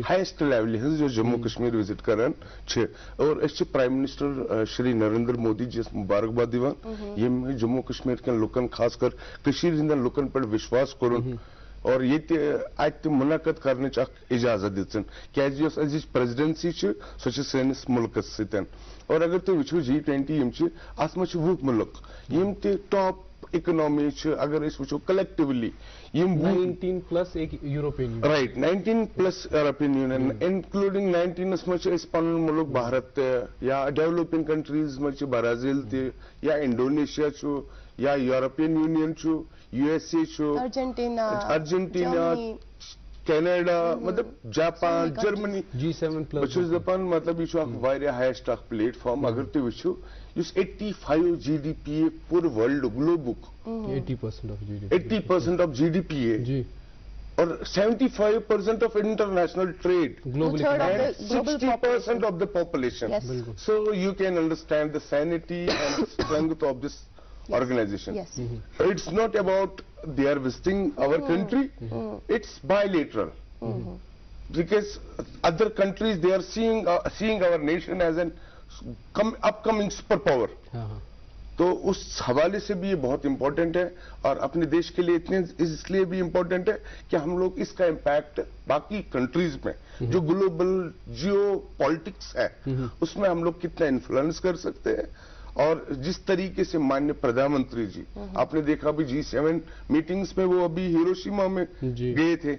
highest level जो जम्मू कश्मीर विजिट करान और प्राइम मिनिस्टर श्री नरेंद्र मोदी जी मुबारकबाद दिवान यम जम्मू कश्मीर के लुकन खासकर हंदन लुकन पे विश्वास कोरुन और ये मुनक़द करने इजाजत दिन क्या अजिच प्रेसिडेंसी सस मुल्कस सतन और अगर तुम वो G20 यम अत मज 20 मुल्क यम टॉप इकोनॉमी अगर वो कलेक्टिवली 19 प्लस एक European right 19 plus European union including 19 मज पन मुल्क भारत या डेवलपिंग कंट्रीज मज ब्राजील या इंडोनेशिया या European union USA Argentina Canada मतलब जापान जर्मनी G7 प्लस दपान मतलब यह हाईएस्ट प्लेटफॉर्म अगर तुम वो 85 GDP पूरे वर्ल्ड ग्लोबुक 80% ऑफ GDP है और 75% of international trade and 60% of the population. So you can understand the sanity and strength of this organization. It's not about they are visiting our country, it's bilateral. Because other countries they are seeing our nation as an upcoming superpower. तो उस हवाले से भी ये बहुत important है और अपने देश के लिए इसलिए भी इंपॉर्टेंट है कि हम लोग इसका इम्पैक्ट बाकी कंट्रीज में जो ग्लोबल जियो पॉलिटिक्स है उसमें हम लोग कितना इन्फ्लुएंस कर सकते हैं। और जिस तरीके से माननीय प्रधानमंत्री जी आपने देखा भी G7 मीटिंग्स में वो अभी हिरोशिमा में गए थे,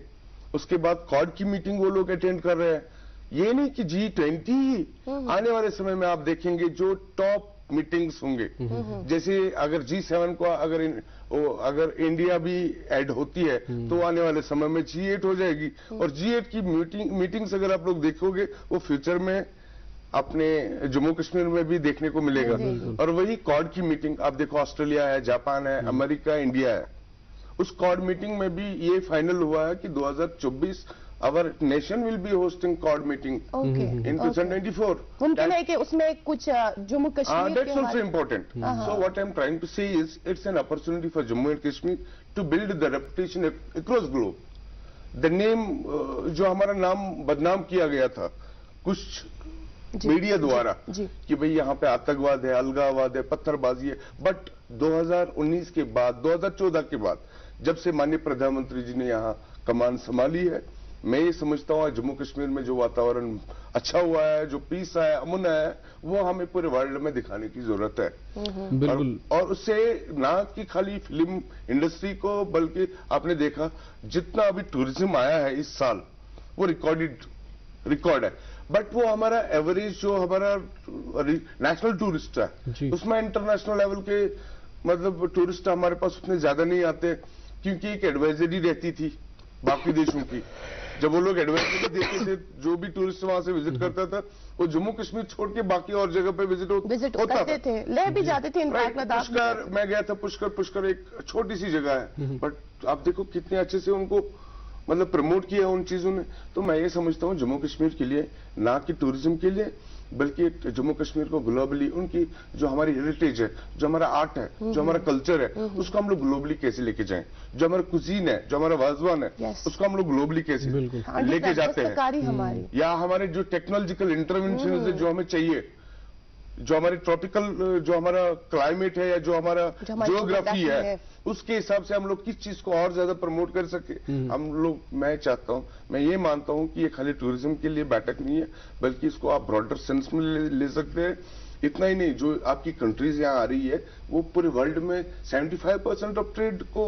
उसके बाद क्वाड की मीटिंग वो लोग अटेंड कर रहे हैं। ये नहीं कि G20 आने वाले समय में आप देखेंगे जो टॉप मीटिंग्स होंगे, जैसे अगर G7 को अगर इंडिया भी ऐड होती है तो आने वाले समय में G8 हो जाएगी और G8 की मीटिंग्स अगर आप लोग देखोगे वो फ्यूचर में अपने जम्मू कश्मीर में भी देखने को मिलेगा। और वही क्वाड की मीटिंग आप देखो, ऑस्ट्रेलिया है, जापान है, अमेरिका, इंडिया है। उस क्वाड मीटिंग में भी ये फाइनल हुआ है कि 2024 our nation will be hosting Quad meeting in 2024. मुमकिन है कि उसमें कुछ Jammu Kashmir that's also important. So what I'm trying to say is it's an opportunity for Jammu and Kashmir to build the reputation across globe. The name जो हमारा नाम बदनाम किया गया था कुछ मीडिया द्वारा कि भाई यहाँ पे आतंकवाद है, अलगाववाद है, पत्थरबाजी है, बट 2019 के बाद 2014 के बाद जब से माननीय प्रधानमंत्री जी ने यहाँ कमान संभाली है, मैं ये समझता हूँ जम्मू कश्मीर में जो वातावरण अच्छा हुआ है, जो पीस है, अमन है, वो हमें पूरे वर्ल्ड में दिखाने की जरूरत है। बिल्कुल। और उससे ना कि खाली फिल्म इंडस्ट्री को, बल्कि आपने देखा जितना अभी टूरिज्म आया है इस साल वो रिकॉर्ड है, बट वो हमारा एवरेज जो हमारा नेशनल टूरिस्ट है उसमें इंटरनेशनल लेवल के मतलब टूरिस्ट हमारे पास उतने ज्यादा नहीं आते, क्योंकि एक एडवाइजरी रहती थी बाकी देशों की। जब वो लोग एडवाइजरी देते थे, जो भी टूरिस्ट वहां से विजिट करता था वो जम्मू कश्मीर छोड़ के बाकी और जगह पे विजिट होता थे, ले भी जाते थे। पुष्कर मैं गया था, पुष्कर एक छोटी सी जगह है, बट आप देखो कितने अच्छे से उनको मतलब प्रमोट किया उन चीजों ने। तो मैं ये समझता हूँ जम्मू कश्मीर के लिए ना कि टूरिज्म के लिए बल्कि जम्मू कश्मीर को ग्लोबली उनकी जो हमारी हेरिटेज है, जो हमारा आर्ट है, जो हमारा कल्चर है, उसको हम लोग ग्लोबली कैसे लेके जाएं, जो हमारा कुजीन है, जो हमारा वाजवान है, उसको हम लोग ग्लोबली कैसे लेके जाते हैं, या हमारे जो टेक्नोलॉजिकल इंटरवेंशन है जो हमें चाहिए, जो हमारे ट्रॉपिकल जो हमारा क्लाइमेट है या जो हमारा जियोग्राफी है, उसके हिसाब से हम लोग किस चीज को और ज्यादा प्रमोट कर सके। हम लोग, मैं चाहता हूं, मैं ये मानता हूं कि ये खाली टूरिज्म के लिए बैठक नहीं है, बल्कि इसको आप ब्रॉडर सेंस में ले सकते हैं। इतना ही नहीं, जो आपकी कंट्रीज यहाँ आ रही है वो पूरे वर्ल्ड में 75% ऑफ ट्रेड को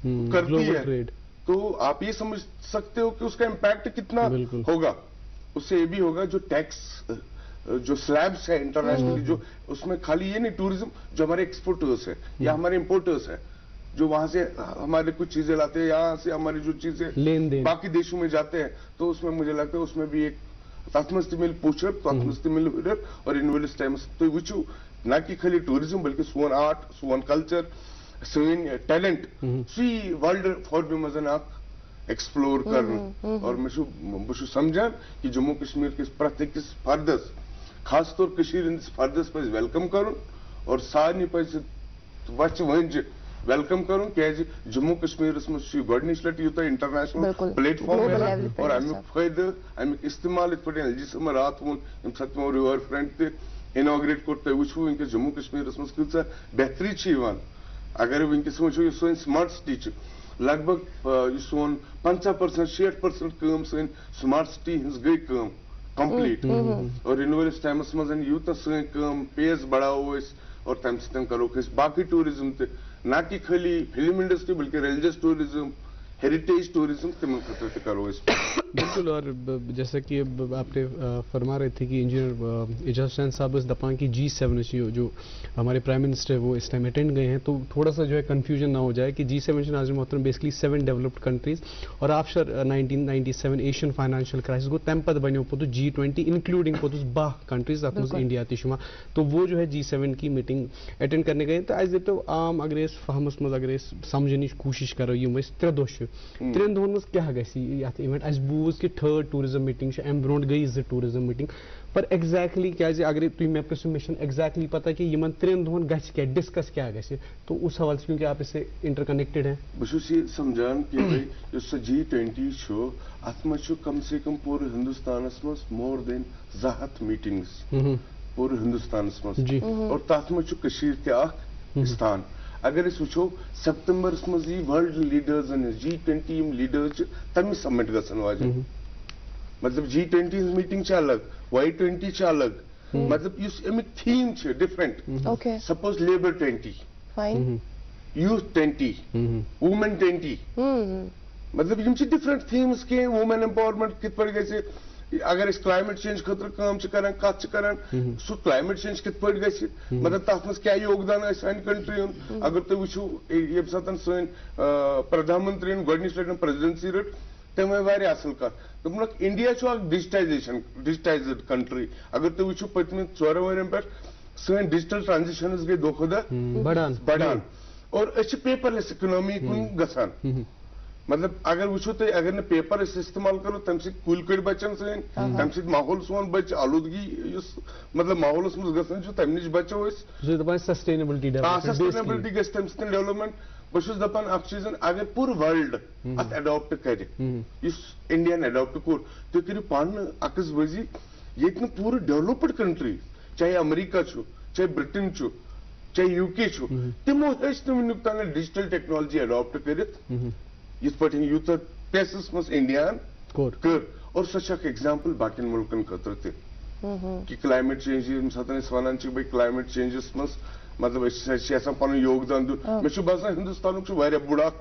करती है, तो आप ये समझ सकते हो कि उसका इम्पैक्ट कितना होगा। उससे ये भी होगा जो टैक्स जो स्लैब्स है इंटरनेशनली, जो उसमें खाली ये नहीं टूरिज्म, जो हमारे एक्सपोर्टर्स है या हमारे इंपोर्टर्स है, जो वहां से हमारे कुछ चीजें लाते हैं, यहाँ से हमारी जो चीजें बाकी देशों में जाते हैं, तो उसमें मुझे लगता है उसमें भी एक तत्मस्ती मिल पुशअप, तत्मस्ती मिल हिडर और इन्वेस्ट टाइम्स तो विचू ना कि खाली टूरिज्म बल्कि सोन आर्ट, सोन कल्चर, सोन टैलेंट सी वर्ल्ड फॉर भी मजन आप एक्सप्लोर कर। और मैं समझान कि जम्मू कश्मीर के प्रत्येक फर्दस खास तौर कशीर हंदिस फर्दस पे वेलकम करुन और सारे पे वच वंज वेलकम करुन क्या जम्मू कश्मीर मज गोडनिच लट यूत इंटरनेशनल प्लेटफॉर्म और अमुक फायदे अमुक इस्तेमाल इत पे एलजी साहब रात वो यम सत मो रिवर फ्रंट ते इनॉग्रेट कोर ते वुचु वंकस जम्मू कश्मीर मज कचा बेहतरी छ यवान। अगर वंकस वुचु ये सोन स्मार्ट सिटी छ लगभग ये सोन 50% 60% काम सोन स्मार्ट सिटी हंस गई काम कंप्लीट और यूनिवर्स टाइम्स मज यूत सन काम पेस बढ़ाओ और तम सत करो बाकी टूरिज्म ते ना कि खाली फिल्म इंडस्ट्री बल्कि रिलीजियस टूरिज्म, हेरिटेज टूरिज्म तिम खतर करो इस बिल्कुल। और जैसा कि अब आपने फरमा रहे थे कि इंजीनियर एजाज हुसैन साहब इस दफा की G7 जो हमारे प्राइम मिनिस्टर है वो इस टाइम अटेंड गए हैं, तो थोड़ा सा जो है कंफ्यूजन ना हो जाए कि G7 नाज़रीन मोहतरम बेसिकली 7 डेवलप्ड कंट्रीज और आफ्टर 1997 एशियन फाइनेंशियल क्राइसिस गो तम पद बनो पोतु G20 इंक्लूडिंग पोतुस 12 कंट्रीज तथ मज इंडिया तुमा, तो वो जो है G7 की मीटिंग अटेंड करने गए। तो आज तो आम अगर फहमस मज अगर समझन कोशिश करो यम 3 दोह 3 दोहन मज क्या गि इवेंट अस बूज कि 3rd टूरिज्म मीटिंग अम ब्रोट गई 2 टूरिज्म मीटिंग पर एग्जैक्टली क्या अगर तुम मे पृष्ठ मे एग्जैक्टली पता कि इन 3 दोहन क्या डिस्कस क्या तो उस हवाले से क्योंकि आप इससे इंटरकनेक्टेड हैं बहुत ये समझान कि भाई G20 अत मज कम से कम पूरे हिंदुस्तान मज मोर देन 200 मीटिंग्स पूरे हिंदुस्तान मज और तथ मज स्थान। अगर वो सितंबर मज वर्ल्ड लीडर्स G20 लीडर्स तमें समिट गसन वाज मतलब G20 मीटिंग अलग, Y20 अलग, मतलब अमिक theme different. Suppose labour 20, youth 20, women 20, मतलब यम डिफरेंट थीम्स के वुमेन एम्पावरमेंट कित पे गए अगर क्लाइमेट चेंज खतर काम कत सह क्लाइमेट चेंज कित पे गए मतलब तथ मज क्या योगदान सान कंट्री हूं। अगर तुम वो ये सतन सन प्रधानमंत्री गोडनिच लटन प्रेसिडेंसी रट तम वारिया असल कत दोपक इंडिया डिजिटाइज्ड कंट्री। अगर तुम वो पतम 4 वर्यन पे सन डिजिटल ट्रांजिशन गई दो खुदा बढ़ान और पेपरलेस इकोनॉमी कुन गसान। मतलब अगर वो अगर न पेपर इस्तेमाल करो तम कुल कड़ बचन सन तम माहौल सोन बच आलूदगी मतलब माहौल मज तम नश बचो सस्टेनेबिलिटी गस तम डेवलपमेंट। बहुत दपान अ चीजन अगर पूरे वर्ल्ड अत अडॉप्ट कर इंडियन अडॉप्ट कोर तुम करो पान अकस बजी ये पूरे डेवलप्ड कंट्री चाहे अमेरिका चाहे ब्रिटेन चाहे UK तमो वनुक तान डिजिटल टेक्नोलॉजी अडॉप्ट कर यूत पेसस मज इंडिया कर और सह एग्जाम्पल बाकी मुल्कन खतर कि क्लाइमेट चेंज सतन वन भाई क्लाइमेट चेंजस मज मतलब पन योगदान दिन मे बसान हिंदुस्तान बुढ़ा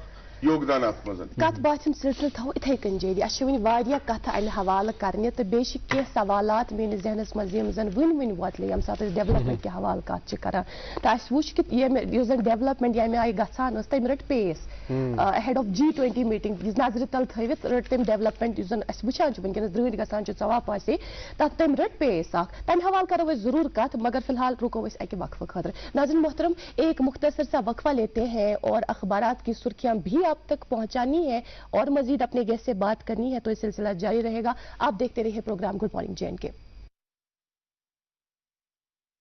योगदान अत मज कत बात सिलसिल थो इथे कन जारी अ वन कथ अमे हवाले करने तो बे कह सवालात मे जहनस मज वन वन वोतले ये सात डेवलपमेंट के हवाले कत कर तो वो जन डेवलपमेंट ये आई गसान तम रट pace ahead of G20 meeting नजर तल थवित रट तम डेवलपमेंट जन वुचान वनकस द्रंड गसान चवा पासे तथ तम रट पेस तम हवाले करो जरूर कत मगर फिलहाल रुको अकि वक्फे खतर। नाज़रीन मोहतरम एक मुख्तसर सा वक्फा लेते हैं और अखबारात की सुर्खियां भी आप तक पहुंचानी है और मजीद अपने गेस्ट से बात करनी है तो ये सिलसिला जारी रहेगा। आप देखते रहिए प्रोग्राम गुड मॉर्निंग JNK।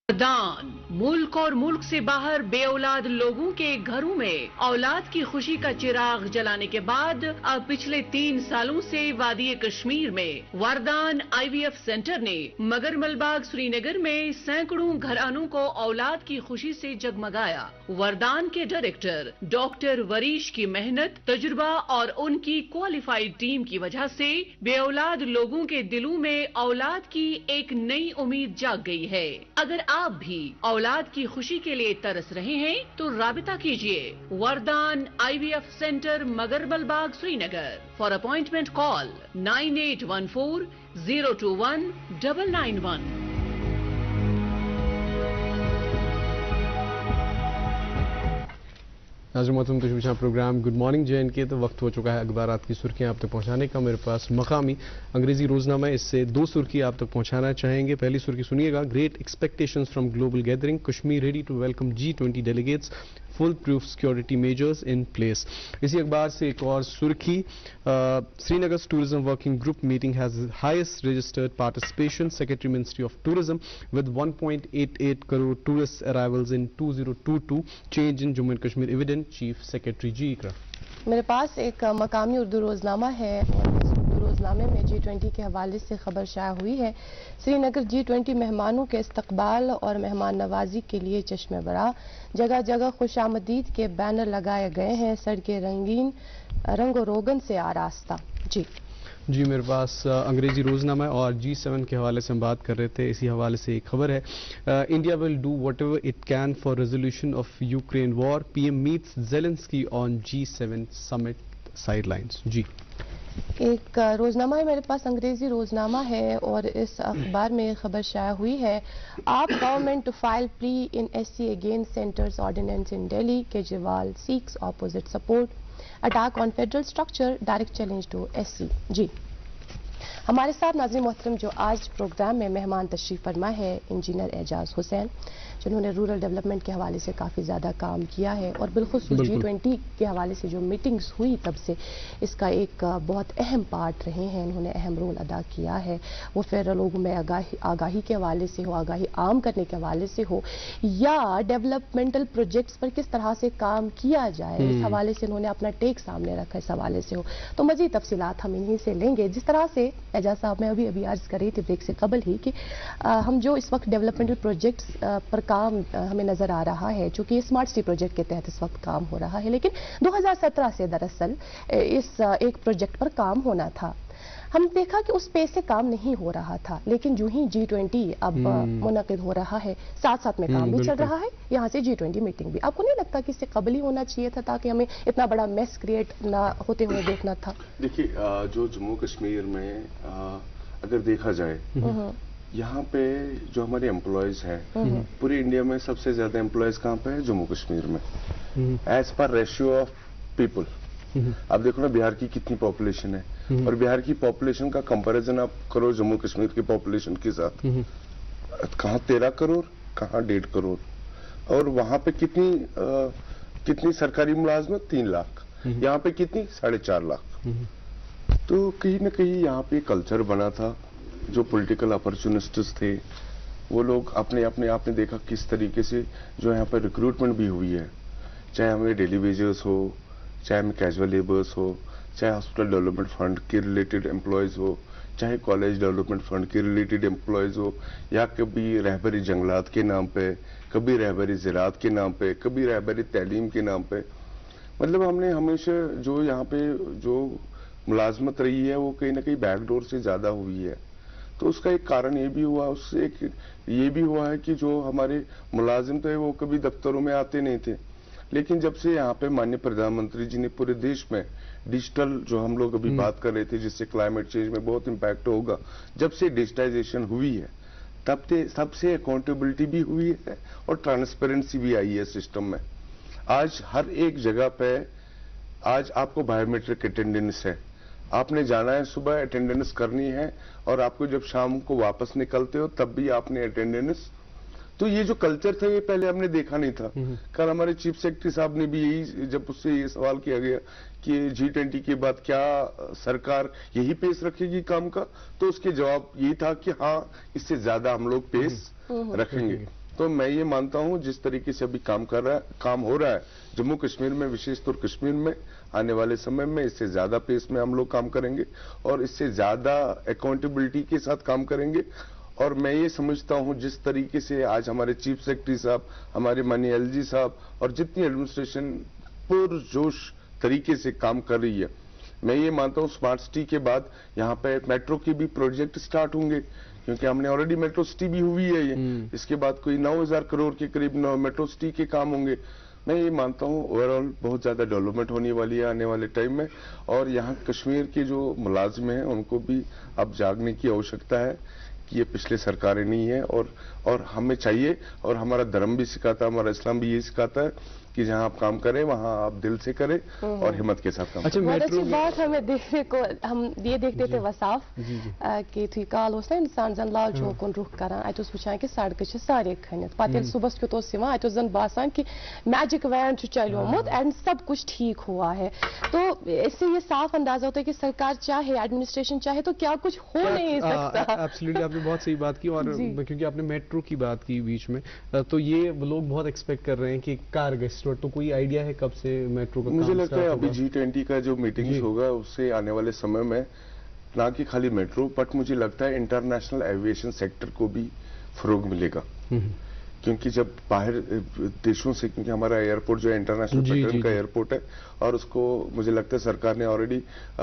दान मुल्क और मुल्क से बाहर बेऔलाद लोगों के घरों में औलाद की खुशी का चिराग जलाने के बाद अब पिछले 3 सालों से वादी कश्मीर में वरदान IVF सेंटर ने मगरमलबाग श्रीनगर में सैकड़ों घरानों को औलाद की खुशी से जगमगाया। वरदान के डायरेक्टर डॉक्टर वरीश की मेहनत, तजुर्बा और उनकी क्वालिफाइड टीम की वजह से बेऔलाद लोगों के दिलों में औलाद की एक नई उम्मीद जाग गई है। अगर आप भी औलाद की खुशी के लिए तरस रहे हैं तो राबिता कीजिए Vardaan IVF centre Magarmalbagh Srinagar. For appointment call 9814 021 991। नाज़रीन मोहतरम तशरीफ़ प्रोग्राम गुड मॉर्निंग JNK तो वक्त हो चुका है अखबारात की सुर्खियां आप तक पहुंचाने का। मेरे पास मकामी अंग्रेजी रोजनामा, इससे 2 सुर्खी आप तक पहुंचाना चाहेंगे। पहली सुर्खी सुनिएगा, great expectations from global gathering, Kashmir ready to welcome G20 delegates, full proof security measures in place. इसी अखबार से एक और सुर्खी, Srinagar tourism working group meeting has highest registered participation, secretary ministry of tourism with 1.88 crore tourist arrivals in 2022, change in Jammu and Kashmir evident, chief secretary ji. Iqra, मेरे पास एक मकामी उर्दू रोजनामा है और इस उर्दू रोजनामे में G20 के हवाले से खबर शाया हुई है। श्रीनगर G20 मेहमानों के इस्तकबाल और मेहमान नवाजी के लिए चश्मे बरा, जगह जगह खुशामदीद के बैनर लगाए गए हैं, सड़कें रंगीन रंगो रोगन से आरास्ता। जी मेरे पास अंग्रेजी रोजनामा है और G7 के हवाले से हम बात कर रहे थे। इसी हवाले से एक खबर है, India will do whatever it can for resolution of Ukraine war, PM meets Zelensky on G7 summit sidelines. जी एक रोजनामा है मेरे पास, अंग्रेजी रोजनामा है और इस अखबार में खबर शाया हुई है, AAP government to file plea in SC against centre's ordinance in Delhi, Kejriwal seeks opposite support, attack on federal structure, direct challenge to SC। जी हमारे साथ नाज़रीन मोहतरम जो आज प्रोग्राम में मेहमान तशरीफ फरमा है इंजीनियर एजाज हुसैन, जिन्होंने रूरल डेवलपमेंट के हवाले से काफ़ी ज़्यादा काम किया है और बिलखुसूस G20 के हवाले से जो मीटिंग्स हुई तब से इसका एक बहुत अहम पार्ट रहे हैं, इन्होंने अहम रोल अदा किया है। वो फिर लोगों में आगाही के हवाले से हो, आगाही आम करने के हवाले से हो, या डेवलपमेंटल प्रोजेक्ट्स पर किस तरह से काम किया जाए, इस हवाले से इन्होंने अपना टेक सामने रखा, इस हवाले से हो। तो मज़ीद तफसीलात हम इन्हीं से लेंगे। जिस तरह से एजाज साहब मैं अभी अर्ज कर रही थी ब्रेक से कबल ही कि हम जो इस वक्त डेवलपमेंटल प्रोजेक्ट्स पर काम हमें नजर आ रहा है, चूंकि स्मार्ट सिटी प्रोजेक्ट के तहत इस वक्त काम हो रहा है, लेकिन 2017 से दरअसल इस एक प्रोजेक्ट पर काम होना था। हम देखा कि उस पेस से काम नहीं हो रहा था, लेकिन जो ही G20 अब मुनक़िद हो रहा है, साथ साथ में काम भी चल रहा है, यहाँ से G20 मीटिंग भी। आपको नहीं लगता कि इससे कबल ही होना चाहिए था ताकि हमें इतना बड़ा मेस क्रिएट ना होते हुए देखना था? देखिए, जो जम्मू कश्मीर में अगर देखा जाए, यहाँ पे जो हमारे एम्प्लॉयज हैं, पूरे इंडिया में सबसे ज्यादा एम्प्लॉयज कहाँ पे है? जम्मू कश्मीर में, as per ratio of people. आप देखो ना बिहार की कितनी पॉपुलेशन है और बिहार की पॉपुलेशन का कंपैरिजन आप करो जम्मू कश्मीर की पॉपुलेशन के साथ, कहाँ 13 करोड़, कहाँ 1.5 करोड़, और वहां पे कितनी सरकारी मुलाजमत? 3 लाख। यहाँ पे कितनी? 4.5 लाख। तो कहीं ना कहीं यहाँ पे कल्चर बना था, जो पॉलिटिकल अपॉर्चुनिस्ट्स थे वो लोग आपने देखा किस तरीके से जो यहाँ पर रिक्रूटमेंट भी हुई है, चाहे हमें डेली वेजर्स हो, चाहे हमें कैजुअल लेबर्स हो, चाहे हॉस्पिटल डेवलपमेंट फंड के रिलेटेड एम्प्लॉयज हो, चाहे कॉलेज डेवलपमेंट फंड के रिलेटेड एम्प्लॉयज हो, या कभी रहबरी जंगलात के नाम पे, कभी रहबरी ज़राअत के नाम पे, कभी रहबरी तालीम के नाम पे। मतलब हमने हमेशा जो यहाँ पे जो मुलाजमत रही है वो कहीं ना कहीं बैकडोर से ज्यादा हुई है। तो उसका एक कारण ये भी हुआ, उससे एक ये भी हुआ है कि जो हमारे मुलाजिम थे वो कभी दफ्तरों में आते नहीं थे, लेकिन जब से यहाँ पे माननीय प्रधानमंत्री जी ने पूरे देश में डिजिटल, जो हम लोग अभी बात कर रहे थे जिससे क्लाइमेट चेंज में बहुत इम्पैक्ट होगा, जब से डिजिटाइजेशन हुई है तब से अकाउंटेबिलिटी भी हुई है और ट्रांसपेरेंसी भी आई है सिस्टम में। आज हर एक जगह पे आज आपको बायोमेट्रिक अटेंडेंस है, आपने जाना है सुबह अटेंडेंस करनी है और आपको जब शाम को वापस निकलते हो तब भी आपने अटेंडेंस। तो ये जो कल्चर था ये पहले हमने देखा नहीं था। कल हमारे चीफ सेक्रेटरी साहब ने भी यही, जब उससे ये सवाल किया गया कि G20 के बाद क्या सरकार यही पेस रखेगी काम का, तो उसके जवाब यही था कि हाँ, इससे ज्यादा हम लोग पेस रखेंगे। तो मैं ये मानता हूं जिस तरीके से अभी काम हो रहा है जम्मू कश्मीर में, विशेष तौर कश्मीर में, आने वाले समय में इससे ज्यादा पेस में हम लोग काम करेंगे और इससे ज्यादा अकाउंटेबिलिटी के साथ काम करेंगे। और मैं ये समझता हूं जिस तरीके से आज हमारे चीफ सेक्रेटरी साहब, हमारे माननीय एलजी साहब और जितनी एडमिनिस्ट्रेशन पुरजोश तरीके से काम कर रही है, मैं ये मानता हूं स्मार्ट सिटी के बाद यहाँ पे मेट्रो के भी प्रोजेक्ट स्टार्ट होंगे, क्योंकि हमने ऑलरेडी मेट्रो सिटी भी हुई है ये। इसके बाद कोई 9,000 करोड़ के करीब मेट्रो सिटी के काम होंगे। मैं ये मानता हूं ओवरऑल बहुत ज्यादा डेवलपमेंट होने वाली है आने वाले टाइम में। और यहाँ कश्मीर के जो मुलाजिम हैं उनको भी अब जागने की आवश्यकता है कि ये पिछले सरकारें नहीं है और हमें चाहिए, और हमारा धर्म भी सिखाता है, हमारा इस्लाम भी ये सिखाता है कि जहां आप काम करें वहां आप दिल से करें और हिम्मत के साथ काम करें। बहुत अच्छी बात हमें देखने को, हम ये देखते थे वसाफ कि थी काल ना इंसान जन लाल चौक कुन रुख करान, अत वुचान कि सड़क सारे खनित, पत सुबह क्यों अत जन बासान कि मैजिक वैन चलोमुत एंड सब कुछ ठीक हुआ है। तो इससे ये साफ अंदाजा होता है कि सरकार चाहे, एडमिनिस्ट्रेशन चाहे तो क्या कुछ हो नहीं सकता। एब्सोल्युटली, आपने बहुत सही बात की। और क्योंकि आपने मेट्रो की बात की बीच में, तो ये लोग बहुत एक्सपेक्ट कर रहे हैं कि कार गेस्ट, तो कोई आइडिया है कब से मेट्रो का? मुझे लगता है अभी G20 का जो मीटिंग होगा उससे आने वाले समय में ना कि खाली मेट्रो, बट मुझे लगता है इंटरनेशनल एविएशन सेक्टर को भी फरोग मिलेगा। क्योंकि जब बाहर देशों से, क्योंकि हमारा एयरपोर्ट जो है इंटरनेशनल पैटर्न का एयरपोर्ट है, और उसको मुझे लगता है सरकार ने ऑलरेडी,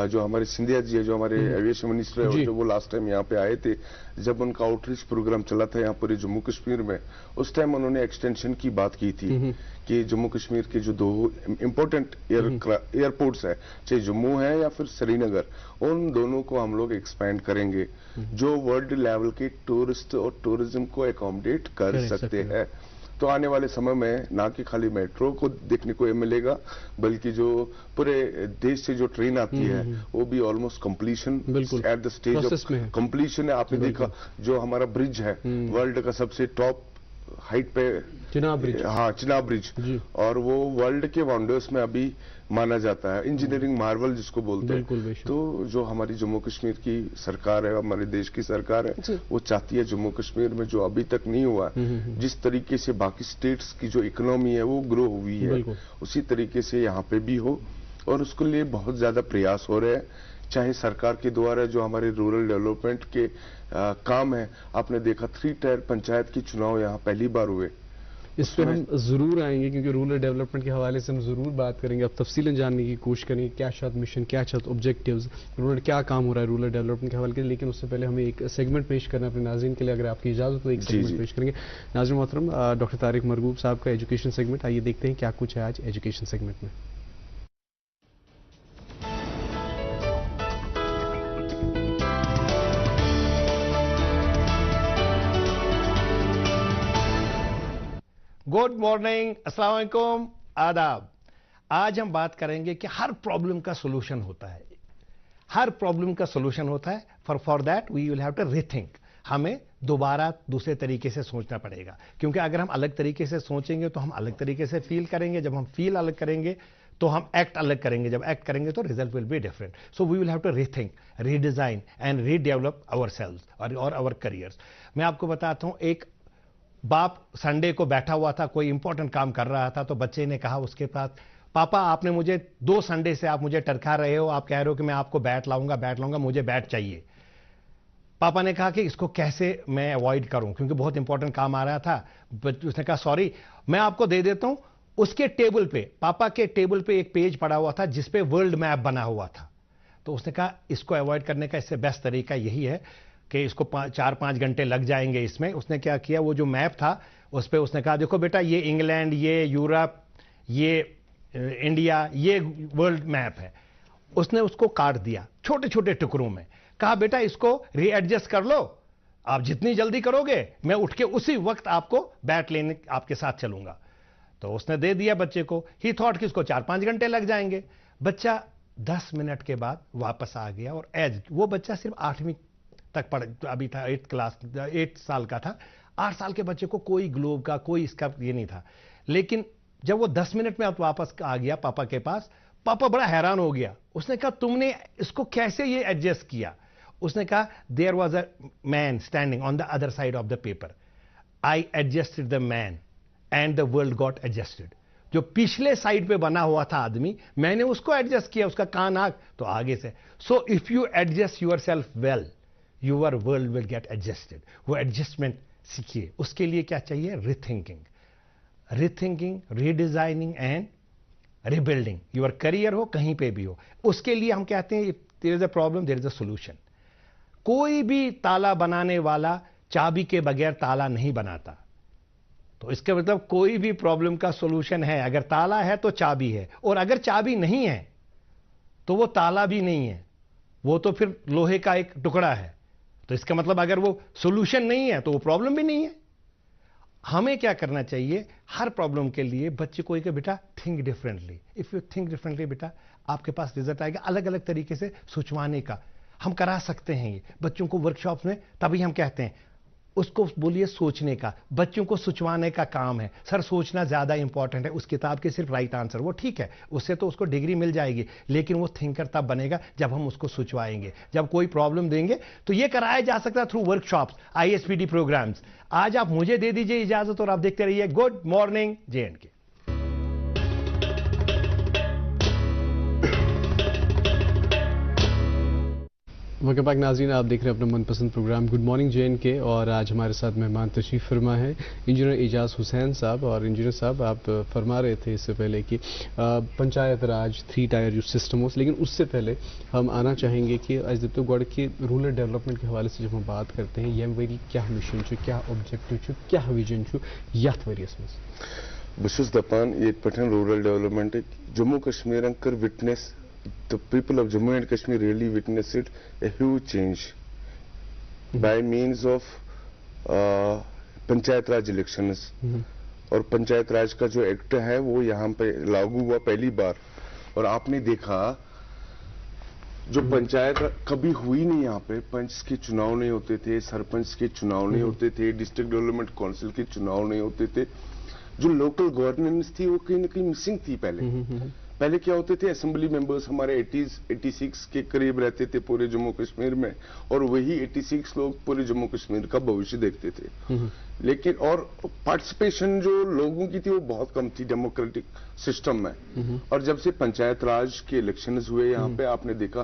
जो हमारे सिंधिया जी है जो हमारे एविएशन मिनिस्टर है, जो वो लास्ट टाइम यहाँ पे आए थे जब उनका आउटरीच प्रोग्राम चला था यहाँ पूरे जम्मू कश्मीर में, उस टाइम उन्होंने एक्सटेंशन की बात की थी कि जम्मू कश्मीर के जो 2 इम्पोर्टेंट एयरपोर्ट्स है, चाहे जम्मू है या फिर श्रीनगर, उन दोनों को हम लोग एक्सपैंड करेंगे जो वर्ल्ड लेवल के टूरिस्ट और टूरिज्म को एकोमोडेट कर सकते हैं। तो आने वाले समय में ना कि खाली मेट्रो को देखने को मिलेगा, बल्कि जो पूरे देश से जो ट्रेन आती है वो भी almost completion, at the stage of completion है। आपने देखा जो हमारा ब्रिज है वर्ल्ड का सबसे टॉप हाइट पे, चिनाब ब्रिज, हाँ चिनाब ब्रिज, और वो वर्ल्ड के वंडर्स में अभी माना जाता है, इंजीनियरिंग मार्वल जिसको बोलते हैं। तो जो हमारी जम्मू कश्मीर की सरकार है, हमारे देश की सरकार है, वो चाहती है जम्मू कश्मीर में जो अभी तक नहीं हुआ, जिस तरीके से बाकी स्टेट्स की जो इकोनॉमी है वो ग्रो हुई है, उसी तरीके से यहाँ पे भी हो, और उसके लिए बहुत ज्यादा प्रयास हो रहे हैं। चाहे सरकार के द्वारा जो हमारे रूरल डेवलपमेंट के काम है, आपने देखा 3 टायर पंचायत के चुनाव यहाँ पहली बार हुए। इस पर हम जरूर आएंगे क्योंकि रूरल डेवलपमेंट के हवाले से हम जरूर बात करेंगे, अब तफसीलन जानने की कोशिश करेंगे क्या शायद मिशन, क्या शायद ऑब्जेक्टिव्स, रूरल क्या काम हो रहा है रूरल डेवलपमेंट के हवाले से। लेकिन उससे पहले हमें एक सेगमेंट पेश करना है अपने नाज़रीन के लिए, अगर आपकी इजाजत तो एक सेगमेंट पेश करेंगे। नाज़रीन मोहतरम, डॉक्टर तारिक मरगूब साहब का एजुकेशन सेगमेंट, आइए देखते हैं क्या कुछ है आज एजुकेशन सेगमेंट में। गुड मॉर्निंग, अस्सलाम वालेकुम, आदाब। आज हम बात करेंगे कि हर प्रॉब्लम का सॉल्यूशन होता है, हर प्रॉब्लम का सॉल्यूशन होता है। For that we will have to rethink, हमें दोबारा दूसरे तरीके से सोचना पड़ेगा, क्योंकि अगर हम अलग तरीके से सोचेंगे तो हम अलग तरीके से फील करेंगे, जब हम फील अलग करेंगे तो हम एक्ट अलग करेंगे, जब एक्ट करेंगे तो result will be different. So we will have to rethink, redesign and redevelop ourselves और आवर करियर्स। मैं आपको बताता हूं, एक बाप संडे को बैठा हुआ था, कोई इंपॉर्टेंट काम कर रहा था, तो बच्चे ने कहा उसके पास, पापा आपने मुझे 2 संडे से आप मुझे टरका रहे हो, आप कह रहे हो कि मैं आपको बैट लाऊंगा, मुझे बैट चाहिए। पापा ने कहा कि इसको कैसे मैं अवॉइड करूं, क्योंकि बहुत इंपॉर्टेंट काम आ रहा था। उसने कहा सॉरी मैं आपको दे देता हूं। उसके टेबल पे, पापा के टेबल पे एक पेज पड़ा हुआ था जिसपे वर्ल्ड मैप बना हुआ था। तो उसने कहा इसको अवॉइड करने का इससे बेस्ट तरीका यही है कि इसको 4-5 घंटे लग जाएंगे इसमें। उसने क्या किया, वो जो मैप था उस पर उसने कहा देखो बेटा ये इंग्लैंड, ये यूरोप, ये इंडिया, ये वर्ल्ड मैप है। उसने उसको काट दिया छोटे छोटे टुकड़ों में, कहा बेटा इसको रीएडजस्ट कर लो, आप जितनी जल्दी करोगे मैं उठ के उसी वक्त आपको बैट लेने आपके साथ चलूंगा। तो उसने दे दिया बच्चे को। ही थॉट कि इसको 4-5 घंटे लग जाएंगे। बच्चा 10 मिनट के बाद वापस आ गया, और एज वो बच्चा सिर्फ 8वीं तक पढ़, अभी था 8 साल का था। 8 साल के बच्चे को कोई ग्लोब का, कोई इसका ये नहीं था। लेकिन जब वो 10 मिनट में वापस आ गया पापा के पास, पापा बड़ा हैरान हो गया। उसने कहा तुमने इसको कैसे ये एडजस्ट किया? उसने कहा there was a man standing on the other side of the paper. I adjusted the man and the world got adjusted. जो पिछले साइड पे बना हुआ था आदमी, मैंने उसको एडजस्ट किया, उसका कान आंख तो आगे से. So if you adjust yourself well, your world will get adjusted. वो एडजस्टमेंट सीखिए. उसके लिए क्या चाहिए? Rethinking, redesigning and rebuilding. Your career हो, कहीं पे भी हो, उसके लिए हम कहते हैं there is a problem, there is a solution. कोई भी ताला बनाने वाला चाबी के बगैर ताला नहीं बनाता. तो इसका मतलब कोई भी प्रॉब्लम का सोल्यूशन है. अगर ताला है तो चाबी है, और अगर चाबी नहीं है तो वो ताला भी नहीं है, वो तो फिर लोहे का एक टुकड़ा है. तो इसका मतलब अगर वो सोल्यूशन नहीं है तो वो प्रॉब्लम भी नहीं है. हमें क्या करना चाहिए? हर प्रॉब्लम के लिए बच्चे को एक बेटा think differently. If you think differently बेटा, आपके पास रिजल्ट आएगा. अलग अलग तरीके से सोचवाने का हम करा सकते हैं ये बच्चों को वर्कशॉप में. तभी हम कहते हैं उसको बोलिए सोचने का. बच्चों को सोचवाने का काम है. सर सोचना ज्यादा इंपॉर्टेंट है, उस किताब के सिर्फ राइट आंसर, वो ठीक है, उससे तो उसको डिग्री मिल जाएगी, लेकिन वो थिंकर तब बनेगा जब हम उसको सोचवाएंगे. जब कोई प्रॉब्लम देंगे तो ये कराया जा सकता है थ्रू वर्कशॉप्स, ISPD प्रोग्राम्स. आज आप मुझे दे दीजिए इजाजत और आप देखते रहिए good morning JNK. Welcome back नाज़रीन, आप देख रहे हैं अपना मनपसंद प्रोग्राम गुड मॉर्निंग JNK. और आज हमारे साथ मेहमान तशरीफ़ फरमा है इंजीनियर एजाज हुसैन साहब. और इंजीनियर साहब, आप फरमा रहे थे इससे पहले कि पंचायत राज 3 टायर जो सिस्टम हो, लेकिन उससे पहले हम आना चाहेंगे कि आज तो गौड़ के रूरल डेवलपमेंट के हवाले से जब हम बात करते हैं, यह वरी क्या मिशन छु, क्या ऑब्जेक्टिव छु, क्या विजन छु यथ वरियस में? बस दपान ये पठन रूरल डेवलपमेंट जम्मू कश्मीर कर witness. The people of Jammu and Kashmir really witnessed it, a huge change by means of panchayat Raj elections. और पंचायत राज का जो एक्ट है वो यहाँ पे लागू हुआ पहली बार. और आपने देखा जो पंचायत कभी हुई नहीं, यहाँ पे पंच के चुनाव नहीं होते थे, सरपंच के चुनाव नहीं होते थे, डिस्ट्रिक्ट डेवलपमेंट काउंसिल के चुनाव नहीं होते थे. जो लोकल गवर्नेंस थी वो कहीं ना कहीं मिसिंग थी. पहले क्या होते थे, असेंबली मेंबर्स हमारे 86 के करीब रहते थे पूरे जम्मू कश्मीर में, और वही 86 लोग पूरे जम्मू कश्मीर का भविष्य देखते थे. लेकिन और पार्टिसिपेशन जो लोगों की थी वो बहुत कम थी डेमोक्रेटिक सिस्टम में. और जब से पंचायत राज के इलेक्शंस हुए यहाँ पे, आपने देखा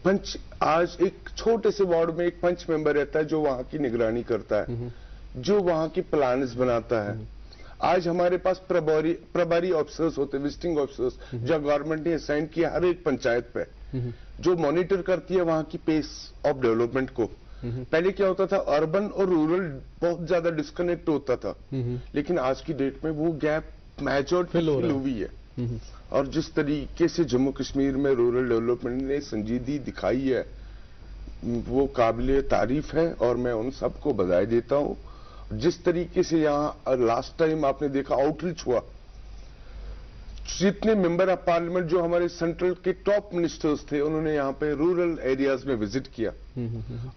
पंच, आज एक छोटे से वार्ड में एक पंच मेंबर रहता है जो वहां की निगरानी करता है, जो वहां की प्लान्स बनाता है. आज हमारे पास प्रभारी ऑफिसर्स होते हैं, विजिटिंग ऑफिसर्स, जो गवर्नमेंट ने असाइन किया हर एक पंचायत पे, जो मॉनिटर करती है वहां की पेस ऑफ डेवलपमेंट को. पहले क्या होता था, अर्बन और रूरल बहुत ज्यादा डिस्कनेक्ट होता था, लेकिन आज की डेट में वो गैप मैच्योर फिल हुई है. और जिस तरीके से जम्मू कश्मीर में रूरल डेवलपमेंट ने संजीदगी दिखाई है वो काबिल तारीफ है, और मैं उन सबको बधाई देता हूं. जिस तरीके से यहाँ लास्ट टाइम आपने देखा आउटरीच हुआ, जितने मेंबर ऑफ पार्लियामेंट जो हमारे सेंट्रल के टॉप मिनिस्टर्स थे, उन्होंने यहाँ पे रूरल एरियाज में विजिट किया,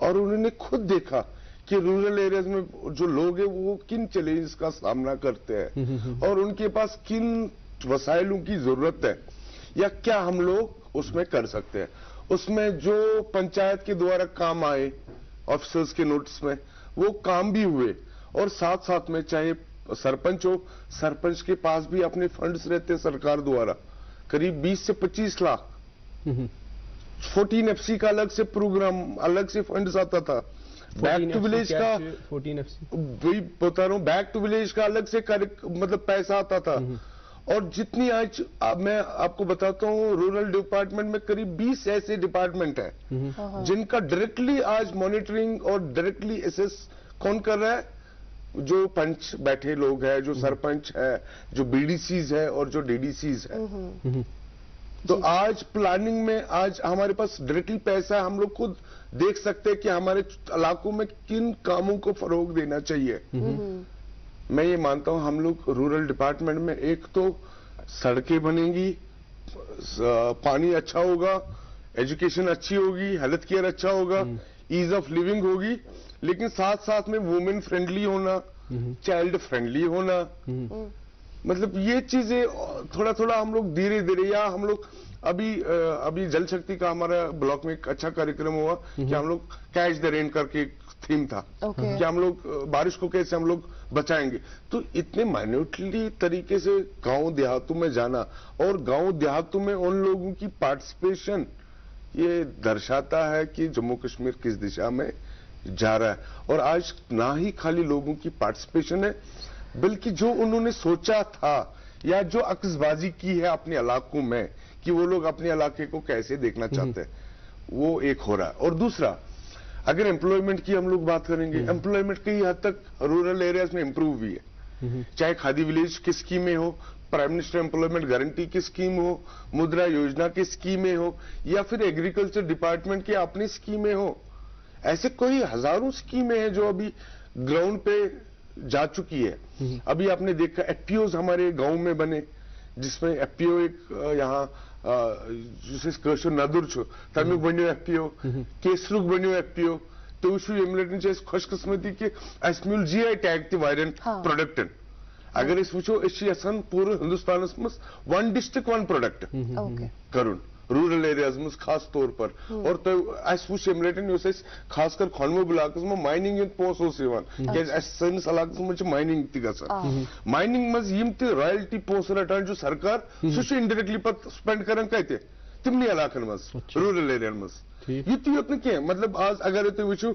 और उन्होंने खुद देखा कि रूरल एरियाज में जो लोग हैं वो किन चैलेंजेस का सामना करते हैं, और उनके पास किन वसाइलों की जरूरत है, या क्या हम लोग उसमें कर सकते हैं. उसमें जो पंचायत के द्वारा काम आए ऑफिसर्स के नोटिस में, वो काम भी हुए. और साथ साथ में चाहे सरपंच हो, सरपंच के पास भी अपने फंड्स रहते सरकार द्वारा, करीब 20 से 25 लाख. 14FC का अलग से प्रोग्राम, अलग से फंड्स आता था. बैक टू विलेज का 14FC वही बता रहा हूं, बैक टू विलेज का अलग से मतलब पैसा आता था. और जितनी आज मैं आपको बताता हूं, रूरल डिपार्टमेंट में करीब 20 ऐसे डिपार्टमेंट है जिनका डायरेक्टली आज मॉनिटरिंग और डायरेक्टली एसेस कौन कर रहा है, जो पंच बैठे लोग हैं, जो सरपंच है, जो BDCs है और जो DDCs है. तो आज प्लानिंग में आज हमारे पास डायरेक्टली पैसा, हम लोग खुद देख सकते हैं कि हमारे इलाकों में किन कामों को फरोग देना चाहिए. मैं ये मानता हूं हम लोग रूरल डिपार्टमेंट में एक तो सड़कें बनेंगी, पानी अच्छा होगा, एजुकेशन अच्छी होगी, हेल्थ केयर अच्छा होगा, ईज ऑफ लिविंग होगी, लेकिन साथ साथ में वुमेन फ्रेंडली होना, चाइल्ड फ्रेंडली होना. मतलब ये चीजें थोड़ा थोड़ा हम लोग धीरे धीरे, या हम लोग अभी जल शक्ति का हमारा ब्लॉक में एक अच्छा कार्यक्रम हुआ कि हम लोग कैच द रेन करके थीम था कि हम लोग बारिश को कैसे हम लोग बचाएंगे। तो इतने माइन्यूटली तरीके से गांव देहातों में जाना और गांव देहातों में उन लोगों की पार्टिसिपेशन, ये दर्शाता है कि जम्मू कश्मीर किस दिशा में जा रहा है। और आज ना ही खाली लोगों की पार्टिसिपेशन है, बल्कि जो उन्होंने सोचा था या जो अक्सबाजी की है अपने इलाकों में कि वो लोग अपने इलाके को कैसे देखना चाहते हैं, वो एक हो रहा है। और दूसरा, अगर एम्प्लॉयमेंट की हम लोग बात करेंगे, एम्प्लॉयमेंट कई हद तक रूरल एरियाज में इंप्रूव हुई है, चाहे खादी विलेज की स्कीमें हो, प्राइम मिनिस्टर एम्प्लॉयमेंट गारंटी की स्कीम हो, मुद्रा योजना की स्कीमें हो, या फिर एग्रीकल्चर डिपार्टमेंट की अपनी स्कीमें हो। ऐसे कोई हजारों स्कीमें हैं जो अभी ग्राउंड पे जा चुकी है। अभी आपने देखा एफपीओज हमारे गांव में बने, जिसमें एफपीओ एक यहाँ जिसे नदुर तमिक बनो एफपीओ, केसरुक बनो एफपीओ। तो ये खुशकिस्मती कि मिल GI टैग तन प्रोडक्टन। अगर वो पूरे हिंदुस्तान मज वन डिस्ट्रिक्ट वन प्रोडक्ट कर रूरल एरियाज मज खास तौर पर। और वो खासकर खोनमुब इलाक में माइनिंग पोस सैनिस इलाक मज माइनिंग ग माइनिंग मज रॉयल्टी पोस रटान जो सरकार सह इंडायरेक्टली पे स्पेंड कर कत तिमन इलाकन मज रूरल एरिया मज युत योत न मतलब आज अगर तुम वो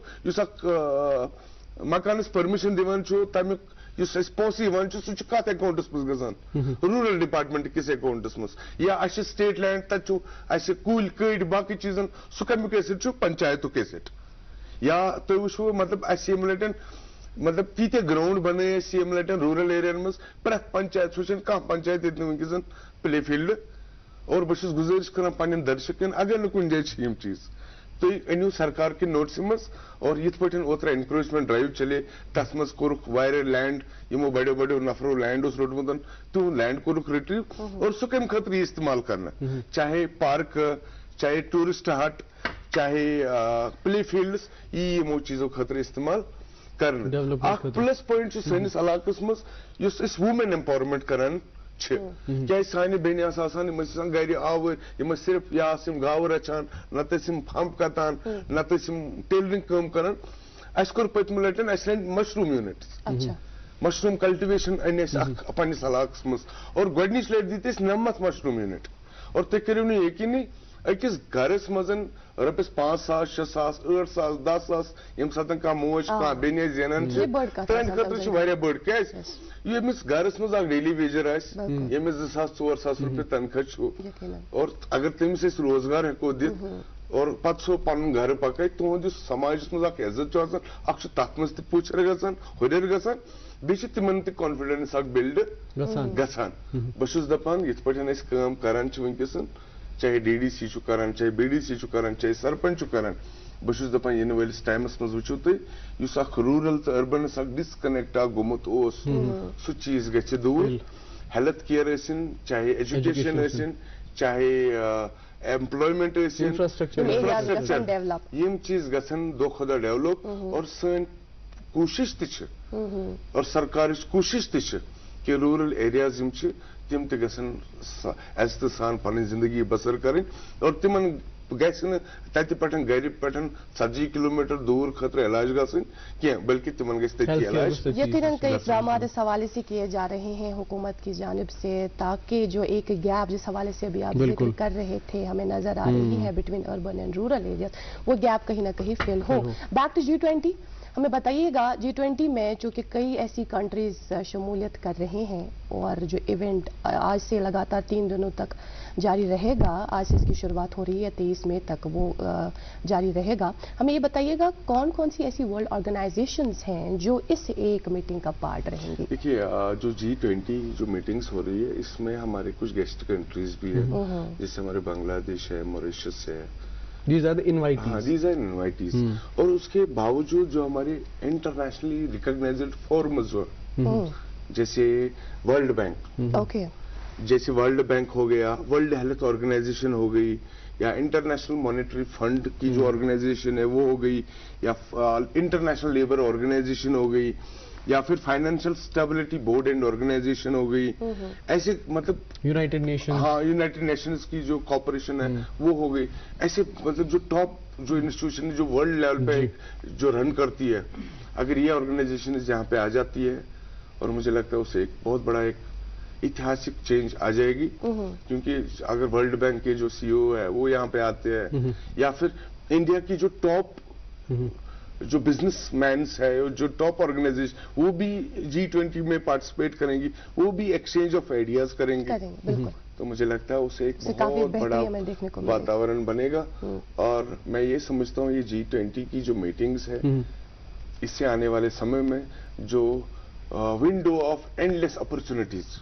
मकान परमिशन दिवान तमिक पोस सह कत अकाउंटस मज गजान रूरल डिपार्टमेंट किस अकाउंटस मज, या स्टेट लैंड तक कुल कड़ बाकी चीजन सह कमुक एसेट पंचायत एसेट। या तुम वो मतलब लटन मतलब तीत ग्राउंड बन लटन रूरल एरिया मज प्रत पंचायत वो कह पंचायत वनकस प्ले फील्ड। और बहुत गुजारिश कर पन्न दर्शकन अगर न कुछ जाए चीज तो अनु सरकार के नोटिस मज। और ये ओतर एनक्रोचमेंट ड्राइव चले तथ मज कोरुक लैंड यमो बड़ो बड़ो नफरों लैंड रोटमुत तो लैंड कोरुक रिट्रीव और सह कम खतर इस्तेमाल करना, चाहे पार्क, चाहे टूरिस्ट हट, चाहे प्ले फील्ड्स, यमो चीजों खतर इस्तेमाल कर। प्लस पॉइंट सैनिस इलाकस मज वुमेन एम्पावरमेंट करान क्या सान बेन गर आवर सिर्फ या गाव रचान नत फंप कतान नत टेलरिंग कम करान। कोर पत्म लटन रन मशरूम यूनिट्स, मशरूम कल्टिवेशन अन पन्निस इलाकस मज और गोडनिच लट दित 90 मशरूम यूनिट। और तुम करो न यकीन अकिस घरस मज रपस 5,000, 6,000, 8,000, 10,000 यम सात कह मोज कह बेन जेनान तहद खतर बड़ क्या यमिस घरस मज डेली वेजर यमिस 2,000-4,000 रुपये तनख्वाह और अगर तमिस रोजगार हेको दित और पत सो पन घर पक तुद समाज मज इज्जत तथ मज पुचर गसान हुर गसान बे तिमन कॉन्फिडेंस बिल्ड गसान। बस दपान ये कम करान वनकस चाहे DDC करान, चाहे BDC करान, चाहे सरपंच करान। बस दपान इन वालिस टाइमस मज वो तुम रूरल तो अर्बनस डिस्कनेक्ट गोमुत सह चीज गि दूर। हेल्थ केयर चाहे एजुकेशन चाहे एम्प्लॉयमेंट इंफ्रास्ट्रक्चर यम चीज गसन दो खुदा डेवलप। और सन कोशिश और सरकार कोशिश कि रूरल एरियाज तिम तन अजत सान पन जिंदगी बसर करें और तिमन गति पे गर पे 70 किलोमीटर दूर खतर इलाज गि बल्कि तिमन इलाज। यकीनन कई इक़दाम इस हवाले से किए जा रहे हैं हुकूमत की जानिब से, ताकि जो एक गैप जिस हवाले से अभी आप जिक्र कर रहे थे हमें नजर आ रही है between urban and rural areas, वो गैप कहीं ना कहीं फिल हो। बैक टू G20, हमें बताइएगा G20 में चूंकि कई ऐसी कंट्रीज शमूलियत कर रहे हैं और जो इवेंट आज से लगातार 3 दिनों तक जारी रहेगा, आज से इसकी शुरुआत हो रही है 23 मई तक वो जारी रहेगा। हमें ये बताइएगा कौन कौन सी ऐसी वर्ल्ड ऑर्गेनाइजेशंस हैं जो इस एक मीटिंग का पार्ट रहेंगी? देखिए जो G20 जो मीटिंग्स हो रही है इसमें हमारे कुछ गेस्ट कंट्रीज भी है, जैसे हमारे बांग्लादेश है, मॉरिशस है। These are the invitees. हाँ, these are invitees. और उसके बावजूद जो हमारे इंटरनेशनली रिकॉग्नाइज्ड फोरम्स हो, जैसे वर्ल्ड बैंक, जैसे वर्ल्ड बैंक हो गया, वर्ल्ड हेल्थ ऑर्गेनाइजेशन हो गई, या इंटरनेशनल मॉनेटरी फंड की जो ऑर्गेनाइजेशन है वो हो गई, या इंटरनेशनल लेबर ऑर्गेनाइजेशन हो गई, या फिर financial stability board and organisation हो गई, ऐसे मतलब यूनाइटेड नेशन, हाँ यूनाइटेड नेशंस की जो कॉर्पोरेशन है वो हो गई, ऐसे मतलब जो टॉप जो इंस्टीट्यूशन है जो वर्ल्ड लेवल पे जो रन करती है, अगर ये ऑर्गेनाइजेशन जहाँ पे आ जाती है, और मुझे लगता है उसे एक बहुत बड़ा एक ऐतिहासिक चेंज आ जाएगी, क्योंकि अगर वर्ल्ड बैंक के जो सीईओ है वो यहाँ पे आते हैं, या फिर इंडिया की जो टॉप जो बिजनेसमैन्स है, जो टॉप ऑर्गेनाइजेशन वो भी G20 में पार्टिसिपेट करेंगी, वो भी एक्सचेंज ऑफ आइडियाज करेंगे। तो मुझे लगता है उसे एक बहुत बड़ा वातावरण बनेगा, और मैं ये समझता हूँ ये G20 की जो मीटिंग्स है, इससे आने वाले समय में जो window of endless opportunities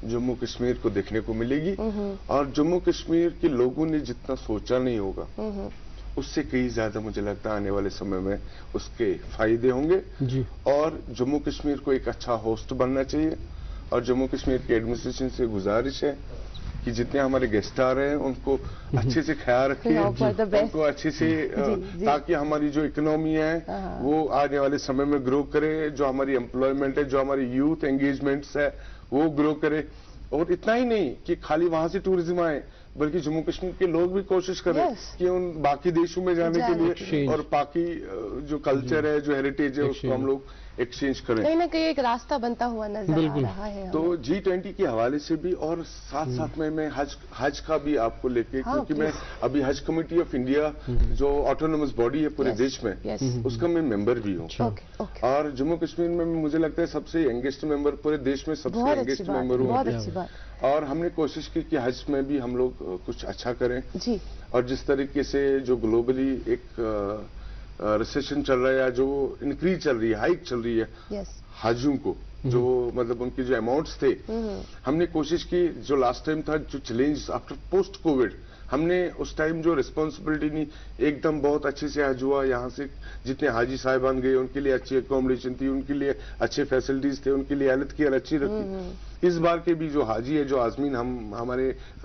Jammu Kashmir को देखने को मिलेगी, और जम्मू कश्मीर के लोगों ने जितना सोचा नहीं होगा उससे कहीं ज्यादा मुझे लगता है आने वाले समय में उसके फायदे होंगे जी। और जम्मू कश्मीर को एक अच्छा होस्ट बनना चाहिए, और जम्मू कश्मीर के एडमिनिस्ट्रेशन से गुजारिश है कि जितने हमारे गेस्ट आ रहे हैं उनको अच्छे से ख्याल रखिए, उनको अच्छे से ताकि हमारी जो इकोनॉमी है वो आने वाले समय में ग्रो करे, जो हमारी एम्प्लॉयमेंट है, जो हमारी यूथ एंगेजमेंट्स है वो ग्रो करे। और इतना ही नहीं कि खाली वहां से टूरिज्म आए, बल्कि जम्मू कश्मीर के लोग भी कोशिश करें कि उन बाकी देशों में जाने के लिए और बाकी जो कल्चर है, जो हेरिटेज है, उसको हम लोग एक्सचेंज करें। कहीं ना कहीं एक रास्ता बनता हुआ नजर आ रहा है। तो G20 के हवाले से भी, और साथ साथ में मैं हज का भी आपको लेके, क्योंकि मैं अभी हज कमेटी ऑफ इंडिया जो ऑटोनोमस बॉडी है पूरे देश में, उसका मैं मेंबर भी हूँ, और जम्मू कश्मीर में मुझे लगता है सबसे यंगेस्ट मेंबर पूरे देश में, सबसे यंगेस्ट मेंबर हूँ, और हमने कोशिश की कि हज में भी हम लोग कुछ अच्छा करें जी। और जिस तरीके से जो ग्लोबली एक रिसेशन चल रहा है, या जो इंक्रीज चल रही है, हाइक चल रही है हाजियों को, जो मतलब उनके जो अमाउंट्स थे, हमने कोशिश की, जो लास्ट टाइम था जो चैलेंज आफ्टर पोस्ट कोविड, हमने उस टाइम जो रिस्पॉन्सिबिलिटी नहीं, एकदम बहुत अच्छे से हज हुआ। यहाँ से जितने हाजी साहिबान गए उनके लिए अच्छी अकोमोडेशन थी, उनके लिए अच्छे फैसिलिटीज थे, उनके लिए हेल्थ केयर अच्छी रखी। इस बार के भी जो हाजी है, जो आजमीन हम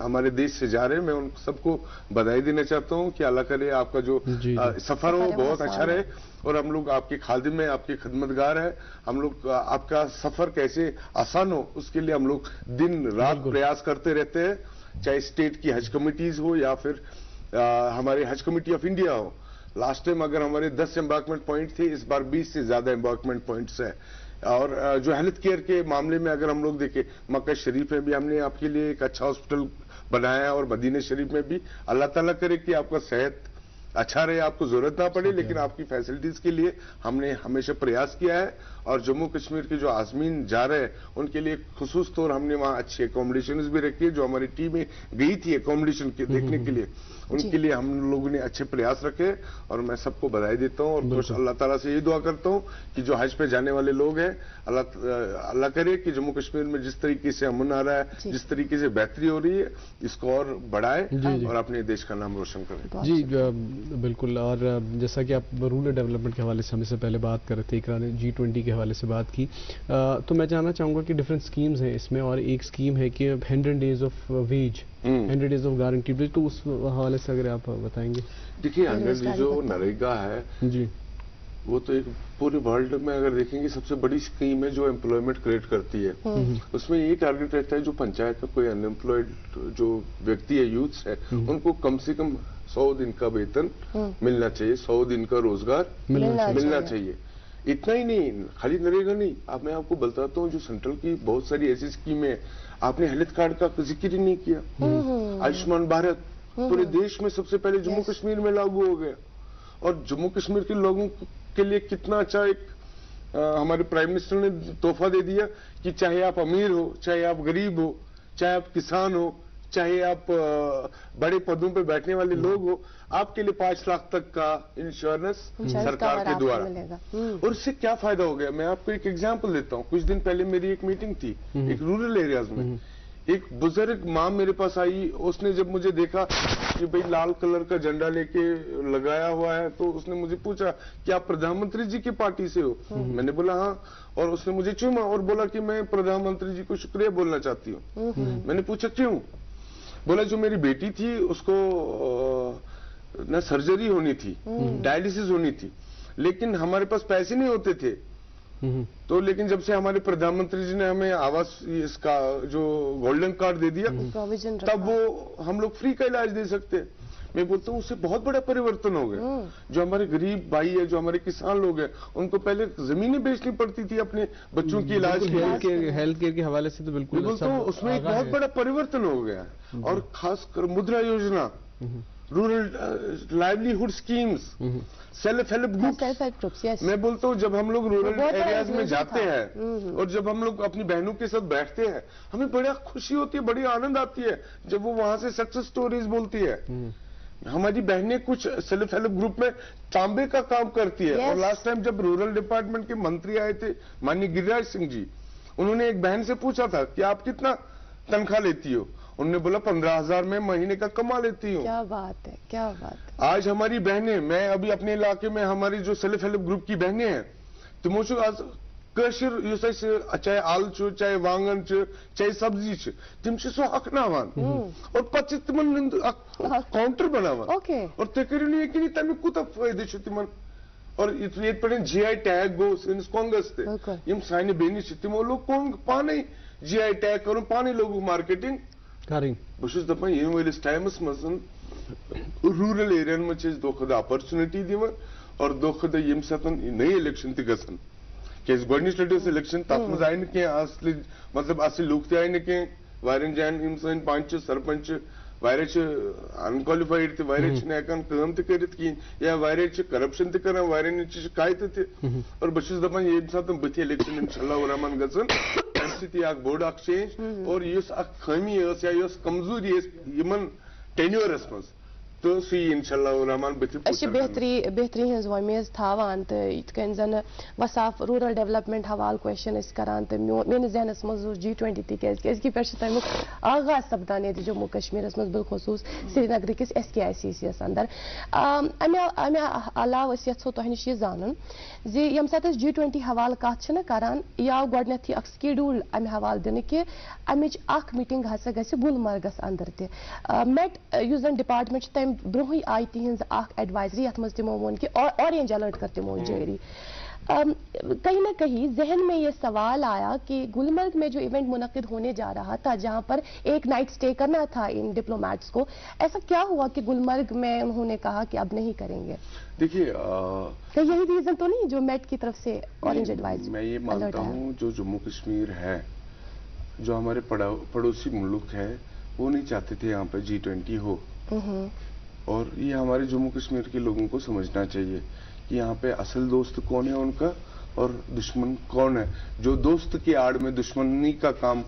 हमारे देश से जा रहे हैं, मैं उन सबको बधाई देना चाहता हूँ कि अल्लाह करे आपका जो सफर हो बहुत अच्छा रहे, और हम लोग आपके खादिम में, आपके खिदमतगार है, हम लोग आपका सफर कैसे आसान हो उसके लिए हम लोग दिन रात प्रयास करते रहते हैं, चाहे स्टेट की हज कमिटीज हो या फिर हमारे हज कमेटी ऑफ इंडिया हो। लास्ट टाइम अगर हमारे 10 एम्बार्कमेंट पॉइंट थे, इस बार 20 से ज्यादा एम्बार्कमेंट पॉइंट्स है। और जो हेल्थ केयर के मामले में अगर हम लोग देखें, मक्का शरीफ में भी हमने आपके लिए एक अच्छा हॉस्पिटल बनाया है, और मदीना शरीफ में भी। अल्लाह ताला करे कि आपका सेहत अच्छा रहे, आपको जरूरत ना पड़े, लेकिन आपकी फैसिलिटीज के लिए हमने हमेशा प्रयास किया है। और जम्मू कश्मीर के जो आजमीन जा रहे हैं उनके लिए खुसूस तौर हमने वहां अच्छी एकोमोडेशन भी रखी है। जो हमारी टीमें गई थी एकोमोडेशन के देखने के लिए, उनके लिए हम लोगों ने अच्छे प्रयास रखे, और मैं सबको बधाई देता हूं। और कुछ अल्लाह ताला से ये दुआ करता हूं कि जो हज पे जाने वाले लोग हैं, अल्लाह करे कि जम्मू कश्मीर में जिस तरीके से अमन आ रहा है, जिस तरीके से बेहतरी हो रही है, इसको और बढ़ाए और अपने देश का नाम रोशन करें। जी बिल्कुल। और जैसा कि आप रूरल डेवलपमेंट के हवाले से हमें से पहले बात कर रहे थे, इकरा ने G20 के हवाले से बात की, तो मैं जानना चाहूंगा कि डिफरेंट स्कीम्स हैं इसमें, और एक स्कीम है कि 100 days of wage, 100 days of guaranteed wage, तो उस हवाले से अगर आप बताएंगे। देखिए 100 डेज जो नरेगा है जी, वो तो एक पूरे वर्ल्ड में अगर देखेंगे सबसे बड़ी स्कीम है जो एम्प्लॉयमेंट क्रिएट करती है। उसमें ये टारगेट रहता है जो पंचायत में कोई अनएम्प्लॉयड जो व्यक्ति है, यूथ्स है, उनको कम से कम 100 दिन का वेतन मिलना चाहिए, 100 दिन का रोजगार मिलना चाहिए। इतना ही नहीं, खाली नरेगा नहीं, अब मैं आपको बताता हूँ जो सेंट्रल की बहुत सारी ऐसी स्कीमें है। आपने हेल्थ कार्ड का जिक्र ही नहीं किया। आयुष्मान भारत पूरे देश में सबसे पहले जम्मू कश्मीर में लागू हो गया, और जम्मू कश्मीर के लोगों के लिए कितना अच्छा एक हमारे प्राइम मिनिस्टर ने तोहफा दे दिया कि चाहे आप अमीर हो, चाहे आप गरीब हो, चाहे आप किसान हो, चाहे आप बड़े पदों पे बैठने वाले लोग हो, आपके लिए 5 लाख तक का इंश्योरेंस सरकार के द्वारा। और इससे क्या फायदा हो गया, मैं आपको एक एग्जांपल देता हूँ। कुछ दिन पहले मेरी एक मीटिंग थी एक रूरल एरियाज में। एक बुजुर्ग माँ मेरे पास आई, उसने जब मुझे देखा कि भाई लाल कलर का झंडा लेके लगाया हुआ है, तो उसने मुझे पूछा कि आप प्रधानमंत्री जी की पार्टी से हो? मैंने बोला हाँ, और उसने मुझे चूमा और बोला कि मैं प्रधानमंत्री जी को शुक्रिया बोलना चाहती हूँ। मैंने पूछा क्यों? बोला जो मेरी बेटी थी उसको ना सर्जरी होनी थी, डायलिसिस होनी थी, लेकिन हमारे पास पैसे नहीं होते थे। तो लेकिन जब से हमारे प्रधानमंत्री जी ने हमें आवास इसका जो गोल्डन कार्ड दे दिया, तब वो हम लोग फ्री का इलाज दे सकते हैं। मैं बोलता हूँ उससे बहुत बड़ा परिवर्तन हो गया। जो हमारे गरीब भाई है, जो हमारे किसान लोग हैं, उनको पहले जमीनें बेचनी पड़ती थी अपने बच्चों के इलाज के, हेल्थ केयर के हवाले से तो बिल्कुल बोलता हूँ उसमें एक बहुत बड़ा परिवर्तन हो गया। और खासकर मुद्रा योजना, rural livelihood schemes, self help groups. मैं बोलता हूँ जब हम लोग रूरल एरियाज में जाते हैं और जब हम लोग अपनी बहनों के साथ बैठते हैं, हमें बड़ा खुशी होती है, बड़ी आनंद आती है जब वो वहां से सक्सेस स्टोरीज बोलती है। हमारी बहनें कुछ सेल्फ हेल्प ग्रुप में तांबे का काम करती है। और लास्ट टाइम जब रूरल डिपार्टमेंट के मंत्री आए थे माननीय गिरिराज सिंह जी, उन्होंने एक बहन से पूछा था कि आप कितना तनख्वाह लेती हो? उन्होंने बोला 15,000 में महीने का कमा लेती हूँ। क्या बात है, क्या बात है। आज हमारी बहनें, मैं अभी अपने इलाके में हमारी जो सेल्फ हेल्प ग्रुप की बहनें हैं, तुम आज चाहे आल चाहे वांगन चाहे सब्जी तम हकनावान और पचे तिमन काउंटर बनावान और ते करियो तमें कूता फायदे तिमन। और ये पे GI टैग गो सैनिस कांग्रेस ते साने बेनि तिमो लोग पाने GI टैग कर पाने लोग मार्केटिंग बहुत दपान इन वलिस टाइमस मज रूरल एरिया में दो खुद अपॉर्चुनिटी दिवान और दो खुद ये नई इलेक्शन ती गसन केस गोडनिस लटस इलेक्शन तथ मज आय न असली मतलब असली लूक ते आय न वारियन जान यम सन पंच सरपंच वारिया अनक्वालिफाइड थे, वारिया हेकान काम ते करित कहीं या वारिया करप्शन ते करान, वारिया शिकायत थे। और बस दपान ये साथ बथि इलेक्शन इंशाल्लाह रहमान गसन तमि अख बोड़ अख चेंज और यस अख खमी या यस कमजोरी यमन टेन्योरस मज तो सी इंशाल्लाह रहमान बेहतरी हज वमेज थावान तो इत जन वसाफ रूरल डेवलपमेंट हवाल क्वेश्चन करान तो मेन जहनस मज G20 तक पे आगाज सपदान ये जम्मू कश्मीर मज बिलखसूस श्रीनगर किस SKICC अंदर अमे अलाव यो तुह नश जान जी यम सात G20 हवाल कत करान यह आव गोडनेथ अख स्केड्यूल अमे हवाल दिन कि अमिच अख मीटिंग हसा गस गुलमर्गस अंदर त मेट युस जन डिपार्टमेंट तम ब्रोह आई तिहज एडवाइजरी यथ मज तमो वो कि ऑरेंज अलर्ट कर तमो जारी। कहीं ना कहीं जहन में ये सवाल आया कि गुलमर्ग में जो इवेंट मुनक्किद होने जा रहा था, जहां पर एक नाइट स्टे करना था इन डिप्लोमेट्स को, ऐसा क्या हुआ कि गुलमर्ग में उन्होंने कहा कि अब नहीं करेंगे? देखिए यही रीजन तो नहीं जो मेट की तरफ से ऑरेंज एडवाइजरी? मैं ये मानता हूँ जो जम्मू कश्मीर है, जो हमारे पड़ोसी मुल्क है, वो नहीं चाहते थे यहाँ पे G20 हो। और ये हमारे जम्मू कश्मीर के लोगों को समझना चाहिए कि यहाँ पे असल दोस्त कौन है उनका और दुश्मन कौन है, जो दोस्त की आड़ में दुश्मनी का काम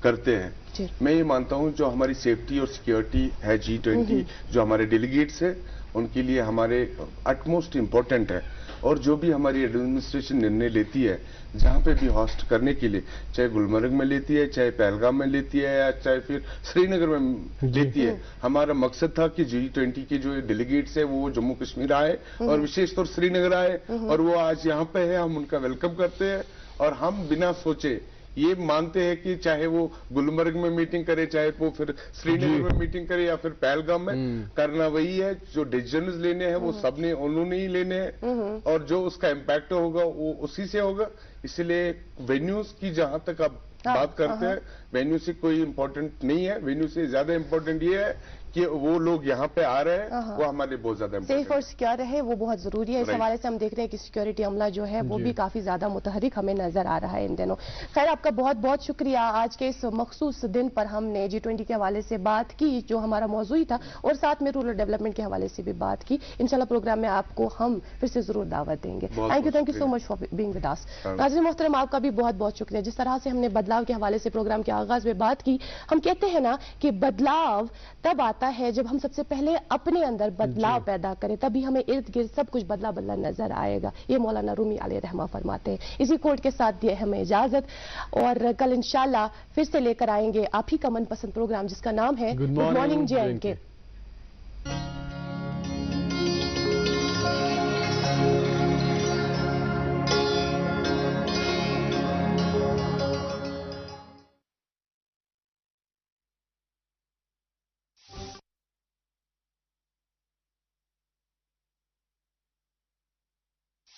करते हैं। मैं ये मानता हूँ जो हमारी सेफ्टी और सिक्योरिटी है G20, जो हमारे डेलीगेट्स है उनके लिए हमारे अटमोस्ट इम्पोर्टेंट है। और जो भी हमारी एडमिनिस्ट्रेशन निर्णय लेती है जहां पे भी होस्ट करने के लिए, चाहे गुलमर्ग में लेती है, चाहे पहलगाम में लेती है, या चाहे फिर श्रीनगर में लेती है, हमारा मकसद था कि G20 के जो डेलीगेट्स है वो जम्मू कश्मीर आए और विशेष तौर श्रीनगर आए और वो आज यहाँ पे है। हम उनका वेलकम करते हैं और हम बिना सोचे ये मानते हैं कि चाहे वो गुलमर्ग में मीटिंग करे, चाहे वो फिर श्रीनगर में मीटिंग करे या फिर पहलगाम में, करना वही है। जो डिसीजन लेने हैं वो सबने उन्होंने ही लेने हैं और जो उसका इम्पैक्ट होगा वो उसी से होगा। इसलिए वेन्यूज की जहां तक आप बात करते हैं, वेन्यू से कोई इम्पोर्टेंट नहीं है। वेन्यू से ज्यादा इम्पोर्टेंट ये है कि वो लोग यहाँ पे आ रहे हैं, वो हमारे बहुत ज्यादा सेफ और सिक्योर रहे, वो बहुत जरूरी है। इस हवाले से हम देख रहे हैं कि सिक्योरिटी अमला जो है वो भी काफी ज्यादा मुतहरिक हमें नजर आ रहा है इन दिनों। खैर, आपका बहुत बहुत शुक्रिया। आज के इस मखसूस दिन पर हमने G20 के हवाले से बात की जो हमारा मौजू ही था, और साथ में रूरल डेवलपमेंट के हवाले से भी बात की। इंशाल्लाह प्रोग्राम में आपको हम फिर से जरूर दावत देंगे। Thank you so much for being with us. नाज़रीन मोहतरम, आपका भी बहुत बहुत शुक्रिया। जिस तरह से हमने बदलाव के हवाले से प्रोग्राम के आगाज में बात की, हम कहते हैं ना कि बदलाव तब आता है जब हम सबसे पहले अपने अंदर बदलाव पैदा करें, तभी हमें इर्द गिर्द सब कुछ बदला बदला नजर आएगा। ये मौलाना रूमी अलैहि रहमा फरमाते हैं। इसी कोट के साथ दिए हमें इजाजत, और कल इंशाल्लाह फिर से लेकर आएंगे आप ही का मनपसंद प्रोग्राम जिसका नाम है गुड मॉर्निंग JNK।